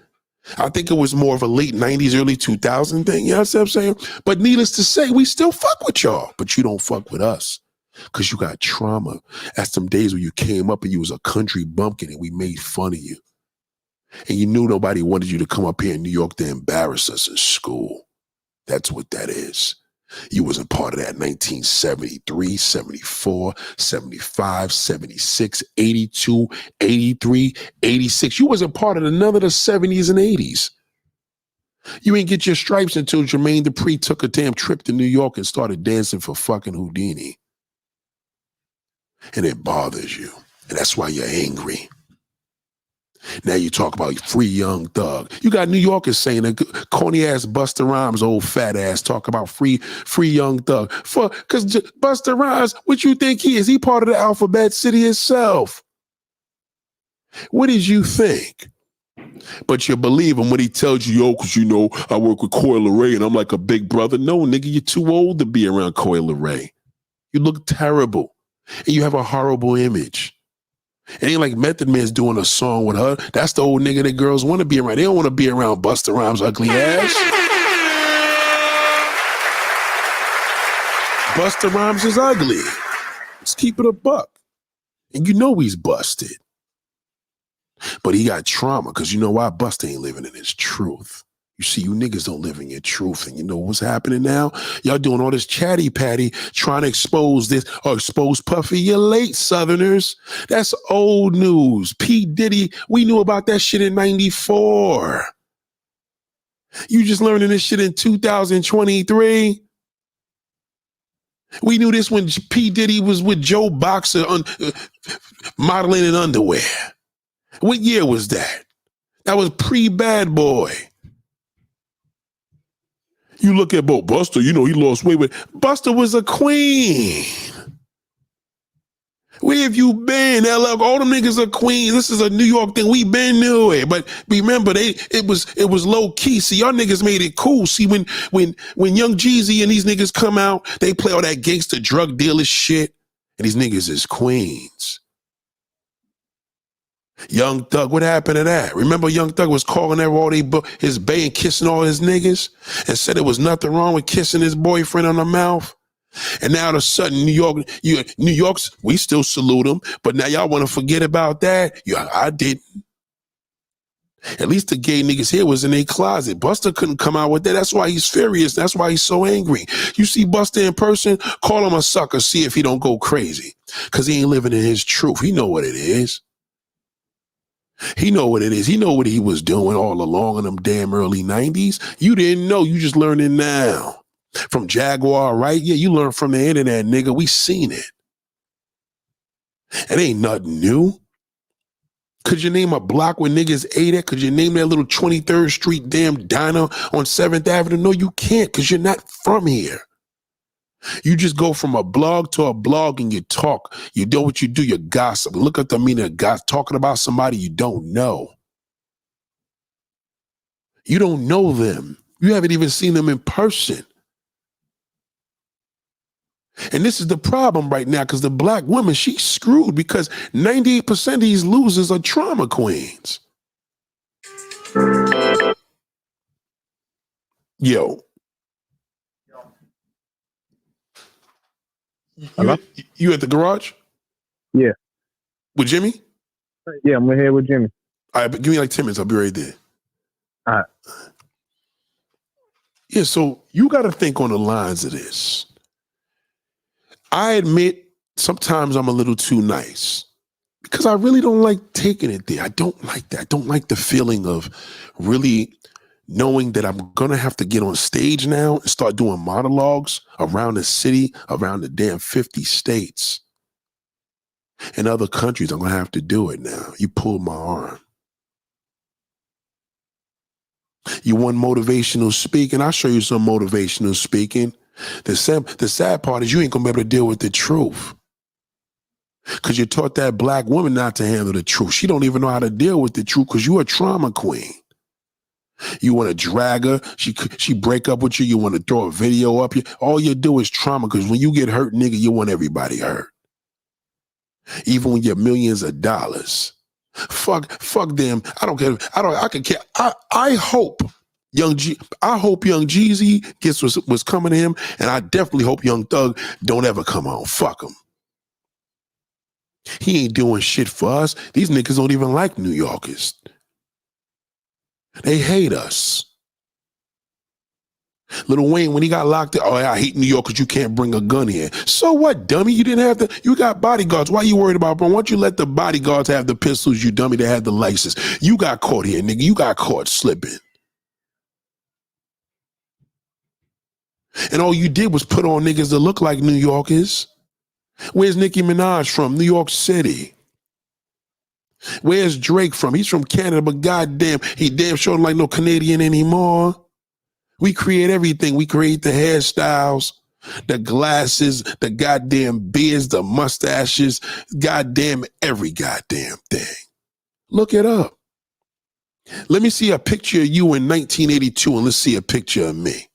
I think it was more of a late 90s, early 2000 thing. You know what I'm saying? But needless to say, we still fuck with y'all, but you don't fuck with us because you got trauma. At some days when you came up and you was a country bumpkin and we made fun of you. And you knew nobody wanted you to come up here in New York to embarrass us in school. That's what that is. You wasn't part of that 1973, 74, 75, 76, 82, 83, 86. You wasn't part of none of the 70s and 80s. You ain't get your stripes until Jermaine Dupri took a damn trip to New York and started dancing for fucking Houdini. And it bothers you. And that's why you're angry. Now you talk about free Young Thug. You got New Yorkers saying that corny ass Busta Rhymes, old fat ass, talk about free Young Thug. Because Busta Rhymes, what you think he is? He part of the Alphabet City itself. What did you think? But you believe him when he tells you, yo, because you know, I work with Coi Leray and I'm like a big brother. No, nigga, you're too old to be around Coi Leray. You look terrible. And you have a horrible image. It ain't like Method Man's doing a song with her. That's the old nigga that girls want to be around. They don't want to be around Busta Rhymes' ugly ass. Busta Rhymes is ugly. Let's keep it a buck. And you know he's busted. But he got trauma because you know why? Busta ain't living in his truth. You You see, you niggas don't live in your truth. And you know what's happening now? Y'all doing all this chatty patty, trying to expose this or expose Puffy. You're late, Southerners. That's old news. P. Diddy, we knew about that shit in 94. You just learning this shit in 2023. We knew this when P. Diddy was with Joe Boxer modeling in underwear. What year was that? That was pre-Bad Boy. You look at Buster, you know, he lost weight, but Buster was a queen. Where have you been? LL, all them niggas are queens. This is a New York thing. We been knew it. But remember, it was low key. See, y'all niggas made it cool. See, when Young Jeezy and these niggas come out, they play all that gangster drug dealer shit. And these niggas is queens. Young Thug, what happened to that? Remember Young Thug was calling his bae and kissing all his niggas and said there was nothing wrong with kissing his boyfriend on the mouth? And now all of a sudden, New York's, we still salute them, but now y'all want to forget about that? Yeah, I didn't. At least the gay niggas here was in their closet. Buster couldn't come out with that. That's why he's furious. That's why he's so angry. You see Buster in person, call him a sucker, see if he don't go crazy. Because he ain't living in his truth. He know what it is. He know what it is. He know what he was doing all along in them damn early 90s. You didn't know. You just learning now. From Jaguar, right? Yeah, you learned from the internet, nigga. We seen it. It ain't nothing new. Could you name a block where niggas ate at? Could you name that little 23rd Street damn diner on 7th Avenue? No, you can't because you're not from here. You just go from a blog to a blog and you talk. You do what you do, you gossip. Look at the meaning of gossip, talking about somebody you don't know. You don't know them. You haven't even seen them in person. And this is the problem right now because the black woman, she's screwed because 98% of these losers are trauma queens. Yo. Hello? You at the garage? Yeah. With Jimmy? Yeah, I'm here with Jimmy. All right, but give me like 10 minutes. I'll be right there. All right. Yeah, so you got to think on the lines of this. I admit sometimes I'm a little too nice because I really don't like taking it there. I don't like that. I don't like the feeling of really knowing that I'm going to have to get on stage now and start doing monologues around the city, around the damn 50 states. In other countries, I'm going to have to do it now. You pulled my arm. You want motivational speaking? I'll show you some motivational speaking. The sad part is you ain't going to be able to deal with the truth. Because you taught that black woman not to handle the truth. She don't even know how to deal with the truth because you're a trauma queen. You want to drag her. She break up with you. You want to throw a video up. All you do is trauma because when you get hurt, nigga, you want everybody hurt. Even when you're millions of dollars. Fuck them. I don't care. I can care. I hope Young Jeezy gets what's coming to him, and I definitely hope Young Thug don't ever come on. Fuck him. He ain't doing shit for us. These niggas don't even like New Yorkers. They hate us. Lil Wayne, when he got locked up, oh, I hate New York because you can't bring a gun here. So what, dummy? You didn't have to. You got bodyguards. Why you worried about, bro? Why don't you let the bodyguards have the pistols, you dummy, that had the license? You got caught here, nigga. You got caught slipping. And all you did was put on niggas that look like New Yorkers. Where's Nicki Minaj from? New York City. Where's Drake from? He's from Canada, but goddamn, he damn sure like no Canadian anymore. We create everything. We create the hairstyles, the glasses, the goddamn beards, the mustaches, goddamn every goddamn thing. Look it up. Let me see a picture of you in 1982 and let's see a picture of me.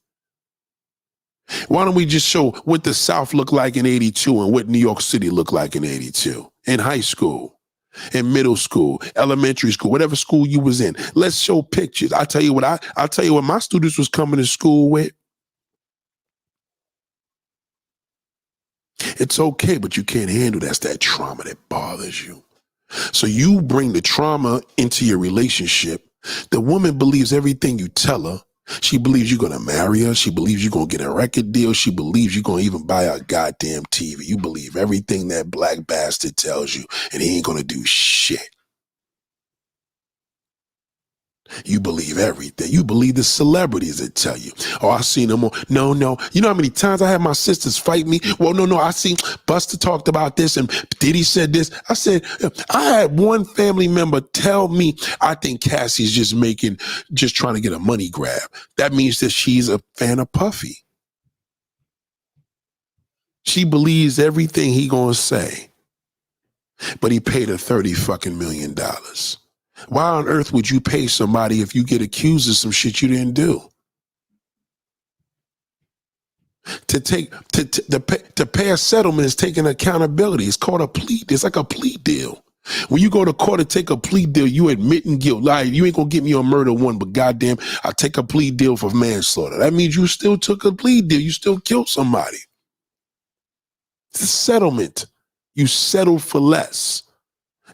Why don't we just show what the South looked like in 82 and what New York City looked like in 82? In high school, in middle school, elementary school, whatever school you was in. Let's show pictures. I'll tell you what my students was coming to school with. It's okay, but you can't handle that's that trauma that bothers you. So you bring the trauma into your relationship. The woman believes everything you tell her. She believes you're going to marry her. She believes you're going to get a record deal. She believes you're going to even buy a goddamn TV. You believe everything that black bastard tells you, and he ain't going to do shit. You believe everything. You believe the celebrities that tell you. Oh, I seen them on. No. You know how many times I had my sisters fight me? Well, no. I seen Buster talked about this and Diddy said this. I said, I had one family member tell me, I think Cassie's just trying to get a money grab. That means that she's a fan of Puffy. She believes everything he gonna say. But he paid her $30 million. Why on earth would you pay somebody if you get accused of some shit you didn't do? To pay a settlement is taking accountability. It's called a plea. It's like a plea deal. When you go to court to take a plea deal, you admitting guilt. Like, you ain't gonna get me on murder one, but goddamn, I take a plea deal for manslaughter. That means you still took a plea deal. You still killed somebody. It's a settlement. You settled for less.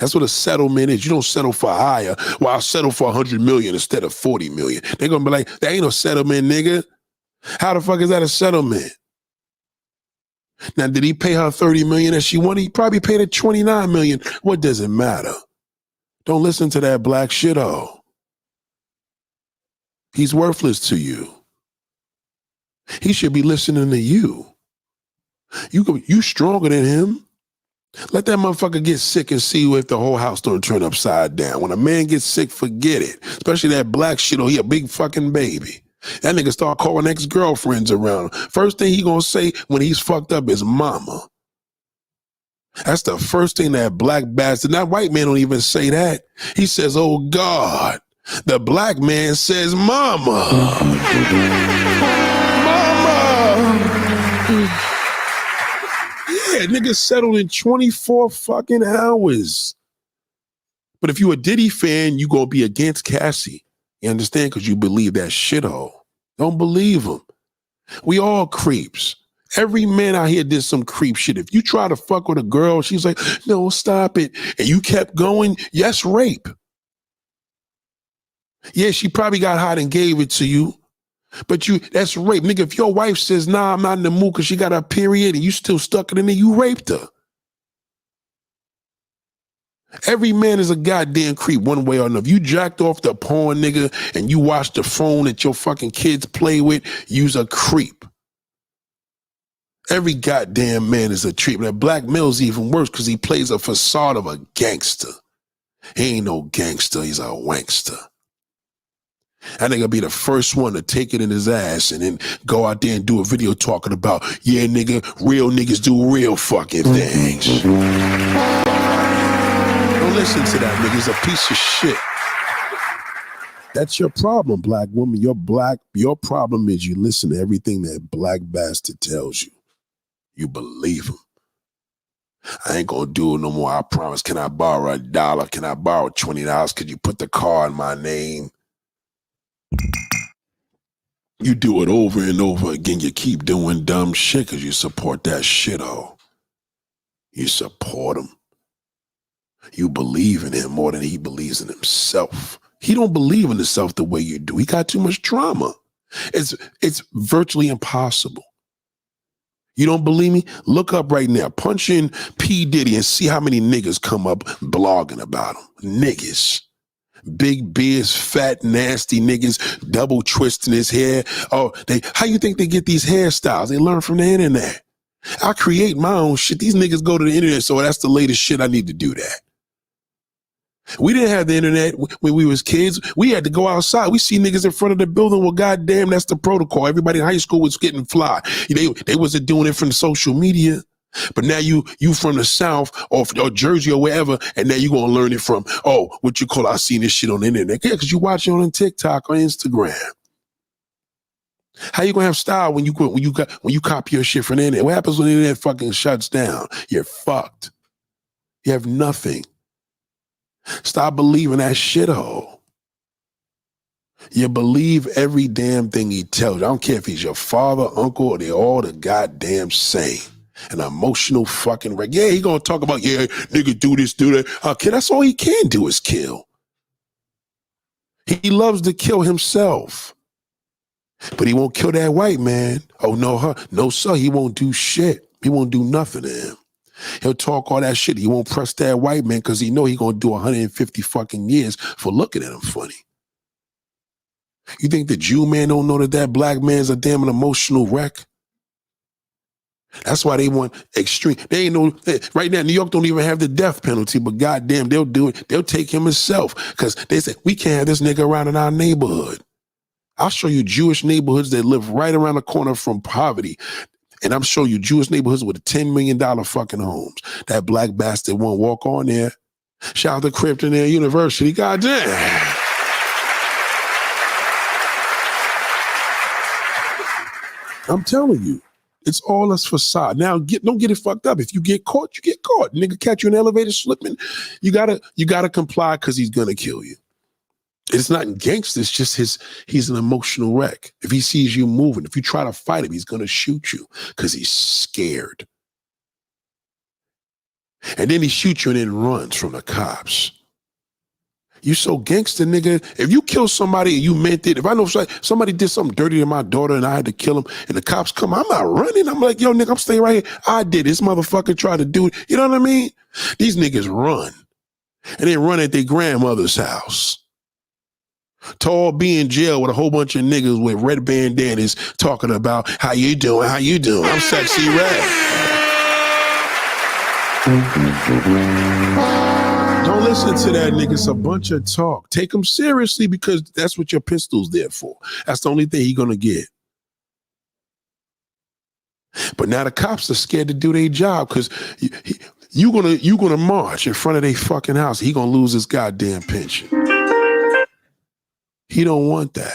That's what a settlement is. You don't settle for higher. Well, I'll settle for 100 million instead of 40 million. They're going to be like, that ain't no settlement, nigga. How the fuck is that a settlement? Now, did he pay her 30 million that she wanted? He probably paid her 29 million. What does it matter? Don't listen to that black shit-o. He's worthless to you. He should be listening to you. You stronger than him. Let that motherfucker get sick and see if the whole house don't turn upside down. When a man gets sick, forget it. Especially that black shit, he a big fucking baby. That nigga start calling ex-girlfriends around. First thing he gonna say when he's fucked up is mama. That's the first thing that black bastard, that white man don't even say that. He says, oh God. The black man says mama. Mama. Yeah, niggas settled in 24 fucking hours. But if you a Diddy fan, you gonna be against Cassie. You understand? Because you believe that shithole. Don't believe him. We all creeps. Every man out here did some creep shit. If you try to fuck with a girl, she's like, no, stop it. And you kept going, yes, rape. Yeah, she probably got hot and gave it to you. But that's rape. Nigga, if your wife says, nah, I'm not in the mood because she got her period and you still stuck it in there, you raped her. Every man is a goddamn creep one way or another. If you jacked off the porn, nigga, and you watch the phone that your fucking kids play with, you's a creep. Every goddamn man is a creep. That black male's even worse because he plays a facade of a gangster. He ain't no gangster, he's a wankster. That nigga be the first one to take it in his ass and then go out there and do a video talking about, yeah, nigga, real niggas do real fucking things. Don't listen to that nigga. He's a piece of shit. That's your problem, black woman. Your problem is you listen to everything that black bastard tells you. You believe him. I ain't gonna do it no more, I promise. Can I borrow $1? Can I borrow $20? Could you put the car in my name? You do it over and over again. You keep doing dumb shit because you support that shit-o. You support him. You believe in him more than he believes in himself. He don't believe in himself the way you do. He got too much trauma. It's virtually impossible. You don't believe me? Look up right now. Punch in P. Diddy and see how many niggas come up blogging about him. Niggas. Big beards, fat, nasty niggas, double twisting his hair. Oh, how you think they get these hairstyles? They learn from the internet. I create my own shit. These niggas go to the internet, so that's the latest shit. I need to do that. We didn't have the internet when we was kids. We had to go outside. We see niggas in front of the building. Well, goddamn, that's the protocol. Everybody in high school was getting fly. They wasn't doing it from social media. But now you from the South or Jersey or wherever, and now you gonna learn it from, what you call, I seen this shit on the internet. Yeah, because you watch it on TikTok or Instagram. How you gonna have style when you copy your shit from the internet? What happens when the internet fucking shuts down? You're fucked. You have nothing. Stop believing that shithole. You believe every damn thing he tells you. I don't care if he's your father, uncle, or they're all the goddamn same. An emotional fucking wreck. Yeah, he gonna talk about, yeah, nigga, do this, do that. Okay, that's all he can do is kill. He loves to kill himself. But he won't kill that white man. Oh, no, her. No, sir, he won't do shit. He won't do nothing to him. He'll talk all that shit. He won't press that white man because he know he gonna do 150 fucking years for looking at him funny. You think the Jew man don't know that that black man's a damn an emotional wreck? That's why they want extreme. They ain't no, right now, New York don't even have the death penalty, but goddamn, they'll do it. They'll take him himself because they say, we can't have this nigga around in our neighborhood. I'll show you Jewish neighborhoods that live right around the corner from poverty. And I'm showing you Jewish neighborhoods with $10 million fucking homes. That black bastard won't walk on there. Shout out to Krypton Air University. Goddamn. I'm telling you, it's all a facade. Now, don't get it fucked up. If you get caught, you get caught. Nigga catch you in the elevator slipping. You gotta comply because he's gonna kill you. It's not gangster. It's just he's an emotional wreck. If he sees you moving, if you try to fight him, he's going to shoot you because he's scared. And then he shoots you and then runs from the cops. You so gangster, nigga. If you kill somebody and you meant it, if I know somebody did something dirty to my daughter and I had to kill him and the cops come, I'm not running. I'm like, yo, nigga, I'm staying right here. I did. This motherfucker tried to do it. You know what I mean? These niggas run. And they run at their grandmother's house. Tall be in jail with a whole bunch of niggas with red bandanas talking about how you doing, how you doing. I'm Sexy Red. Don't listen to that nigga. It's a bunch of talk. Take him seriously because that's what your pistol's there for. That's the only thing he gonna get. But now the cops are scared to do their job because you gonna march in front of their fucking house. He gonna lose his goddamn pension. He don't want that.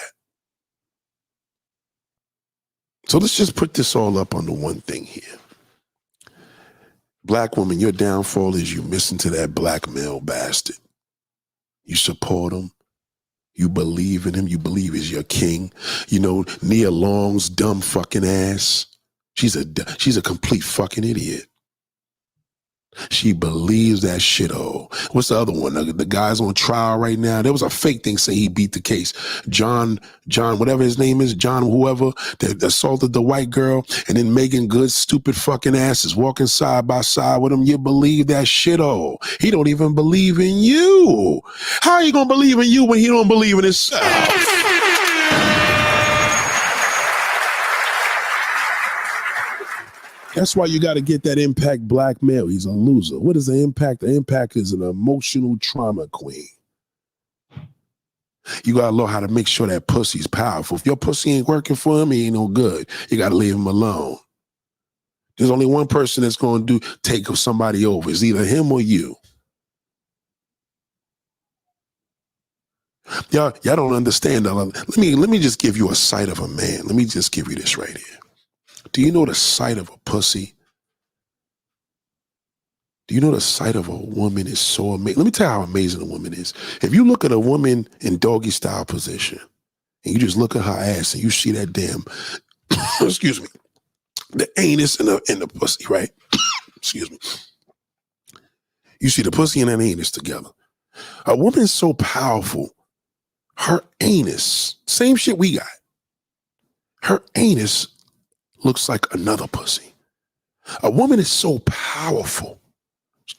So let's just put this all up on the one thing here. Black woman, your downfall is you missing to that black male bastard. You support him. You believe in him. You believe he's your king. You know, Nia Long's dumb fucking ass. She's a complete fucking idiot. She believes that shit. Oh, what's the other one? The guy's on trial right now. There was a fake thing saying he beat the case. John, whatever his name is, John, whoever that assaulted the white girl, and then Megan Good's stupid fucking ass is walking side by side with him. You believe that shit. Oh, he don't even believe in you. How are you gonna believe in you when he don't believe in himself? That's why you got to get that impact black male. He's a loser. What is the impact? The impact is an emotional trauma queen. You got to know how to make sure that pussy's powerful. If your pussy ain't working for him, he ain't no good. You got to leave him alone. There's only one person that's going to take somebody over. It's either him or you. Y'all don't understand. Let me just give you a sight of a man. Let me just give you this right here. Do you know the sight of a pussy? Do you know the sight of a woman is so amazing? Let me tell you how amazing a woman is. If you look at a woman in doggy style position and you just look at her ass and you see that damn, excuse me, the anus and the pussy, right? Excuse me. You see the pussy and that anus together. A woman's so powerful. Her anus, same shit we got. Her anus looks like another pussy. A woman is so powerful.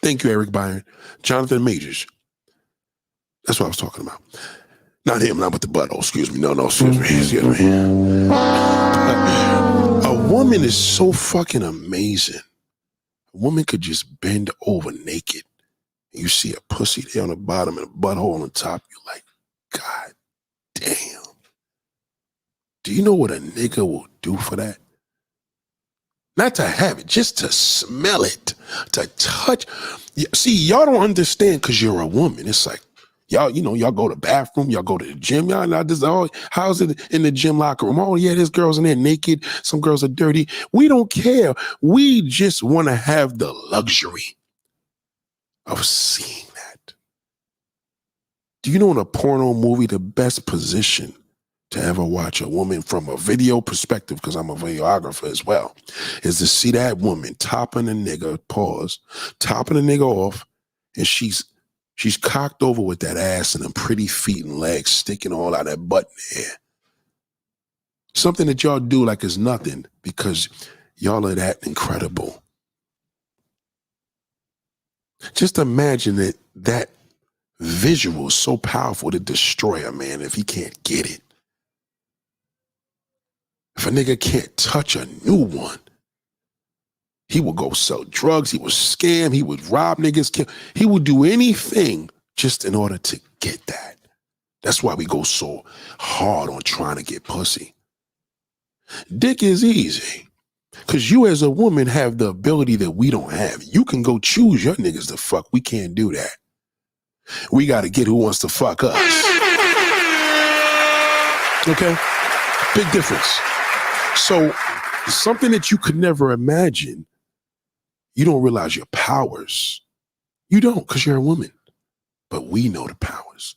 Thank you, Eric Byron. Jonathan Majors. That's what I was talking about. Not him, not with the butt. Oh, excuse me. No, excuse me. A woman is so fucking amazing. A woman could just bend over naked. And you see a pussy there on the bottom and a butthole on the top. You're like, God damn. Do you know what a nigga will do for that? Not to have it, just to smell it, to touch. See, y'all don't understand because you're a woman. It's like, y'all go to the bathroom, y'all go to the gym. Y'all not this. Oh, how's it in the gym locker room? Oh, yeah, there's girls in there naked. Some girls are dirty. We don't care. We just want to have the luxury of seeing that. Do you know in a porno movie, the best position to ever watch a woman from a video perspective, because I'm a videographer as well, is to see that woman topping a nigga, topping a nigga off, and she's cocked over with that ass and them pretty feet and legs sticking all out that butt in there. Something that y'all do like it's nothing because y'all are that incredible. Just imagine that visual is so powerful to destroy a man if he can't get it. If a nigga can't touch a new one, he will go sell drugs, he will scam, he would rob niggas, he would do anything just in order to get that. That's why we go so hard on trying to get pussy. Dick is easy. Because you as a woman have the ability that we don't have. You can go choose your niggas to fuck. We can't do that. We got to get who wants to fuck us. Okay? Big difference. So something that you could never imagine, you don't realize your powers. You don't because you're a woman. But we know the powers.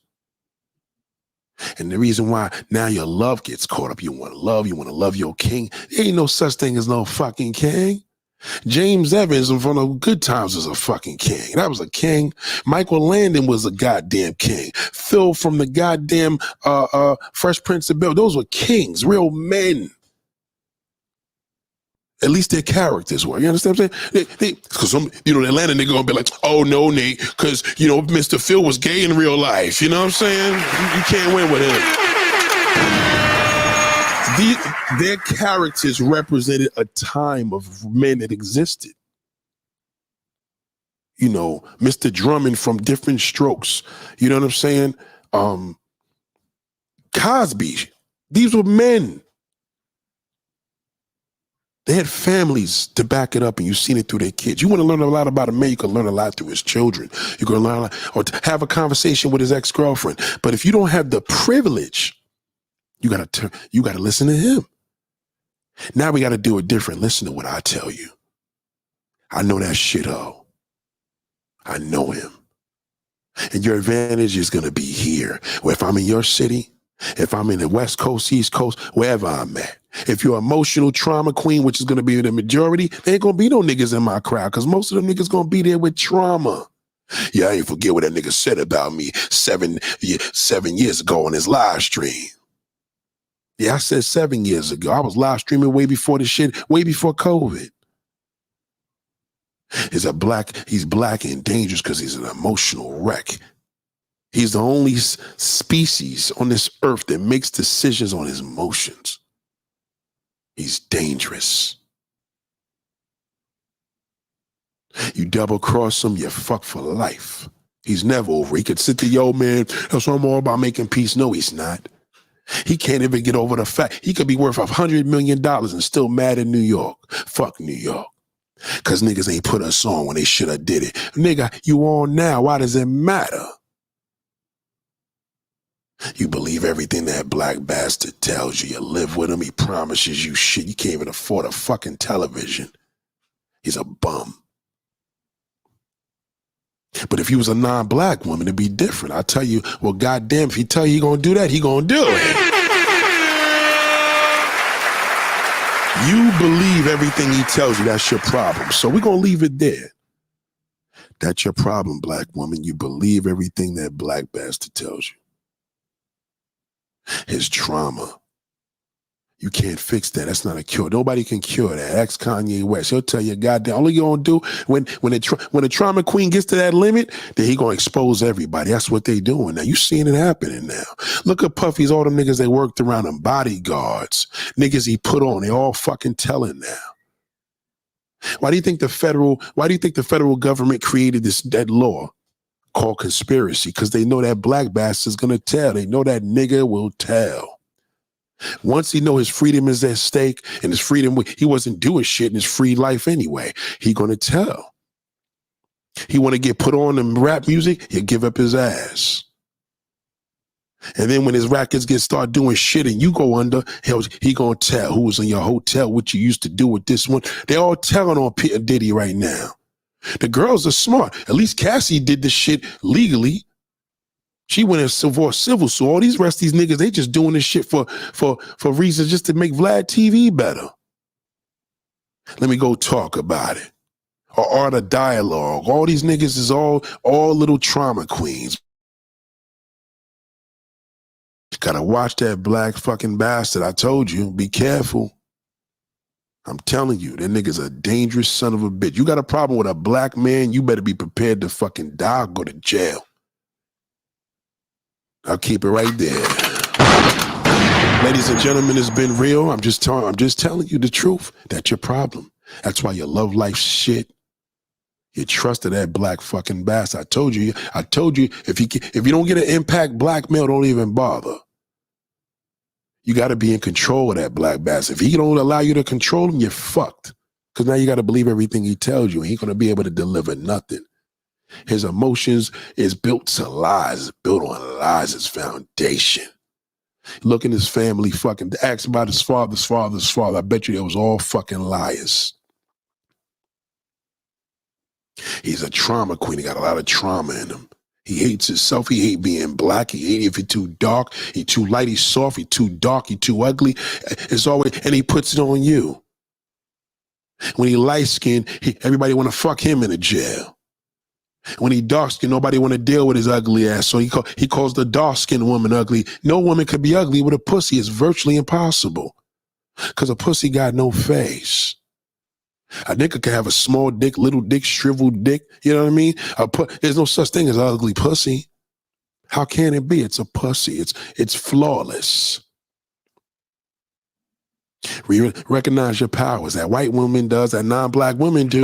And the reason why now your love gets caught up, you want to love your king. There ain't no such thing as no fucking king. James Evans from the Good Times was a fucking king. That was a king. Michael Landon was a goddamn king. Phil from the goddamn Fresh Prince of Bel, those were kings, real men. At least their characters were. You understand what I'm saying? Because some, the Atlanta nigga gonna be like, oh no, Nate, because, Mr. Phil was gay in real life. You know what I'm saying? You can't win with him. Their characters represented a time of men that existed. Mr. Drummond from Different Strokes. You know what I'm saying? Cosby. These were men. They had families to back it up, and you've seen it through their kids. You want to learn a lot about a man, you can learn a lot through his children. You can learn a lot, or to have a conversation with his ex-girlfriend. But if you don't have the privilege, you gotta listen to him. Now we gotta do it different. Listen to what I tell you. I know that shit-o. I know him. And your advantage is gonna be here. Or if I'm in your city, if I'm in the West Coast, East Coast, wherever I'm at. If you're emotional trauma queen, which is going to be the majority, there ain't going to be no niggas in my crowd because most of them niggas going to be there with trauma. Yeah, I ain't forget what that nigga said about me 7 years ago on his live stream. Yeah, I said 7 years ago. I was live streaming way before the shit, way before COVID. He's black and dangerous because he's an emotional wreck. He's the only species on this earth that makes decisions on his emotions. He's dangerous. You double cross him, you're fucked for life. He's never over. He could sit there, yo, man, that's what I'm all about, making peace. No, he's not. He can't even get over the fact he could be worth $100 million and still mad in New York. Fuck New York. Because niggas ain't put us on when they should have did it. Nigga, you on now. Why does it matter? You believe everything that black bastard tells you. You live with him. He promises you shit. You can't even afford a fucking television. He's a bum. But if he was a non-black woman, it'd be different. I tell you, well, goddamn, if he tell you he gonna do that, he gonna do it. You believe everything he tells you. That's your problem. So we're gonna leave it there. That's your problem, black woman. You believe everything that black bastard tells you. His trauma. You can't fix that. That's not a cure. Nobody can cure that. Ask Kanye West. He'll tell you, goddamn, all you gonna do when the trauma queen gets to that limit, then he gonna expose everybody. That's what they doing now. You seeing it happening now. Look at Puffy's, all the niggas they worked around him, bodyguards, niggas he put on. They all fucking telling now. Why do you think the federal government created that law called conspiracy? Because they know that black bastard's gonna tell. They know that nigga will tell. Once he know his freedom is at stake and his freedom, he wasn't doing shit in his free life anyway. He gonna tell. He want to get put on in rap music, he'll give up his ass. And then when his rackets start doing shit and you go under, he gonna tell who was in your hotel, what you used to do with this one. They all telling on P and Diddy right now. The girls are smart. At least Cassie did this shit legally. She went in civil suit. All these rest of these niggas, they just doing this shit for reasons just to make Vlad TV better. Let me go talk about it. Or art of dialogue. All these niggas is all little trauma queens. Gotta watch that black fucking bastard. I told you, be careful. I'm telling you, that nigga's a dangerous son of a bitch. You got a problem with a black man, you better be prepared to fucking die or go to jail. I'll keep it right there. Ladies and gentlemen, it's been real. I'm just telling you the truth. That's your problem. That's why your love life shit. You trusted that black fucking bastard. I told you, if you don't get an impact black male, don't even bother. You got to be in control of that black bastard. If he don't allow you to control him, you're fucked. Because now you got to believe everything he tells you. He ain't going to be able to deliver nothing. His emotions is built to lies, built on lies, his foundation. Look in his family, fucking ask about his father's father's father. I bet you they was all fucking liars. He's a trauma queen. He got a lot of trauma in him. He hates himself. He hates being black. He hates if he's too dark. He too light. He's soft. He too dark. He too ugly. It's always, and he puts it on you. When he light skinned, everybody want to fuck him in a jail. When he dark skinned, nobody want to deal with his ugly ass. So he calls the dark skinned woman ugly. No woman could be ugly with a pussy. It's virtually impossible. Because a pussy got no face. A nigga can have a small dick, little dick, shriveled dick. You know what I mean? There's no such thing as an ugly pussy. How can it be? It's a pussy. It's flawless. Recognize your powers. That white woman does, that non-black women do.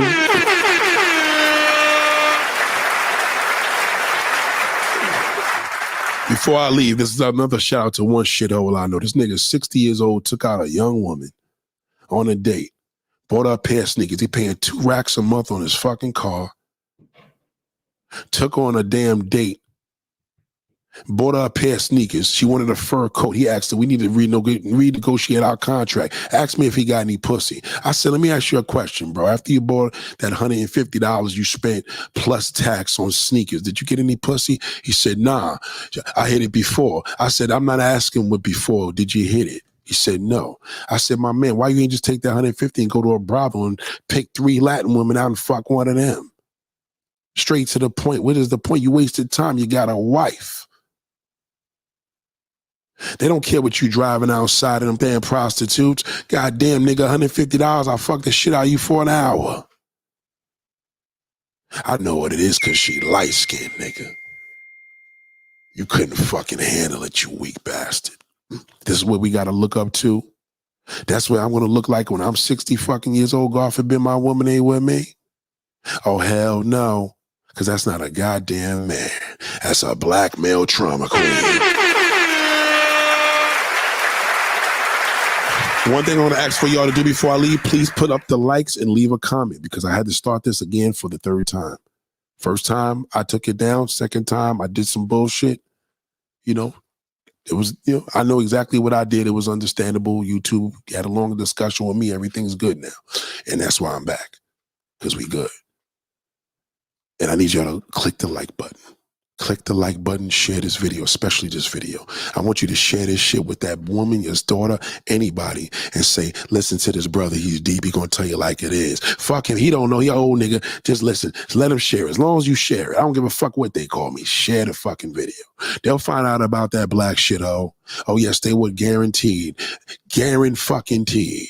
Before I leave, this is another shout out to one shithole I know. This nigga's 60 years old, took out a young woman on a date. Bought her a pair of sneakers. He paying $2 a month on his fucking car. Took her on a damn date. Bought her a pair of sneakers. She wanted a fur coat. He asked her, we need to renegotiate our contract. Asked me if he got any pussy. I said, let me ask you a question, bro. After you bought that $150 you spent plus tax on sneakers, did you get any pussy? He said, nah, I hit it before. I said, I'm not asking what before. Did you hit it? He said, no. I said, my man, why you ain't just take that 150 and go to a brothel and pick 3 Latin women out and fuck one of them? Straight to the point. What is the point? You wasted time. You got a wife. They don't care what you driving outside of them damn prostitutes. Goddamn, nigga, $150, I'll fuck the shit out of you for an hour. I know what it is because she light-skinned, nigga. You couldn't fucking handle it, you weak bastard. This is what we got to look up to. That's what I'm going to look like when I'm 60 fucking years old. God forbid my woman ain't with me. Oh, hell no. Because that's not a goddamn man. That's a black male trauma queen. One thing I want to ask for y'all to do before I leave, please put up the likes and leave a comment because I had to start this again for the 3rd time. First time, I took it down. Second time, I did some bullshit. You know, it was, I know exactly what I did. It was understandable. YouTube had a long discussion with me. Everything's good now. And that's why I'm back, because we good. And I need y'all to click the like button. Click the like button, share this video, especially this video. I want you to share this shit with that woman, your daughter, anybody, and say, listen to this brother. He's deep. He gonna tell you like it is. Fuck him. He don't know. He an old nigga. Just listen. Just let him share. As long as you share it. I don't give a fuck what they call me. Share the fucking video. They'll find out about that black shit, oh. Oh, yes, they were guaranteed. Guaranteed.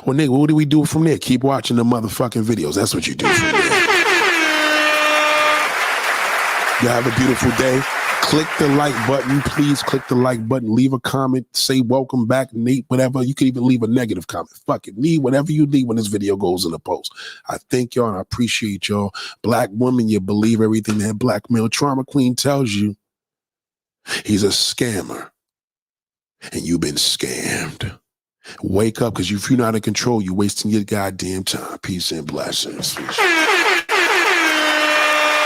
Well, nigga, what do we do from there? Keep watching the motherfucking videos. That's what you do from there. Y'all have a beautiful day. Click the like button. Please click the like button. Leave a comment. Say welcome back, Nate, whatever. You can even leave a negative comment. Fuck it. Leave whatever you leave when this video goes in the post. I thank y'all and I appreciate y'all. Black woman, you believe everything that black male trauma queen tells you. He's a scammer. And you've been scammed. Wake up, because if you're not in control, you're wasting your goddamn time. Peace and blessings.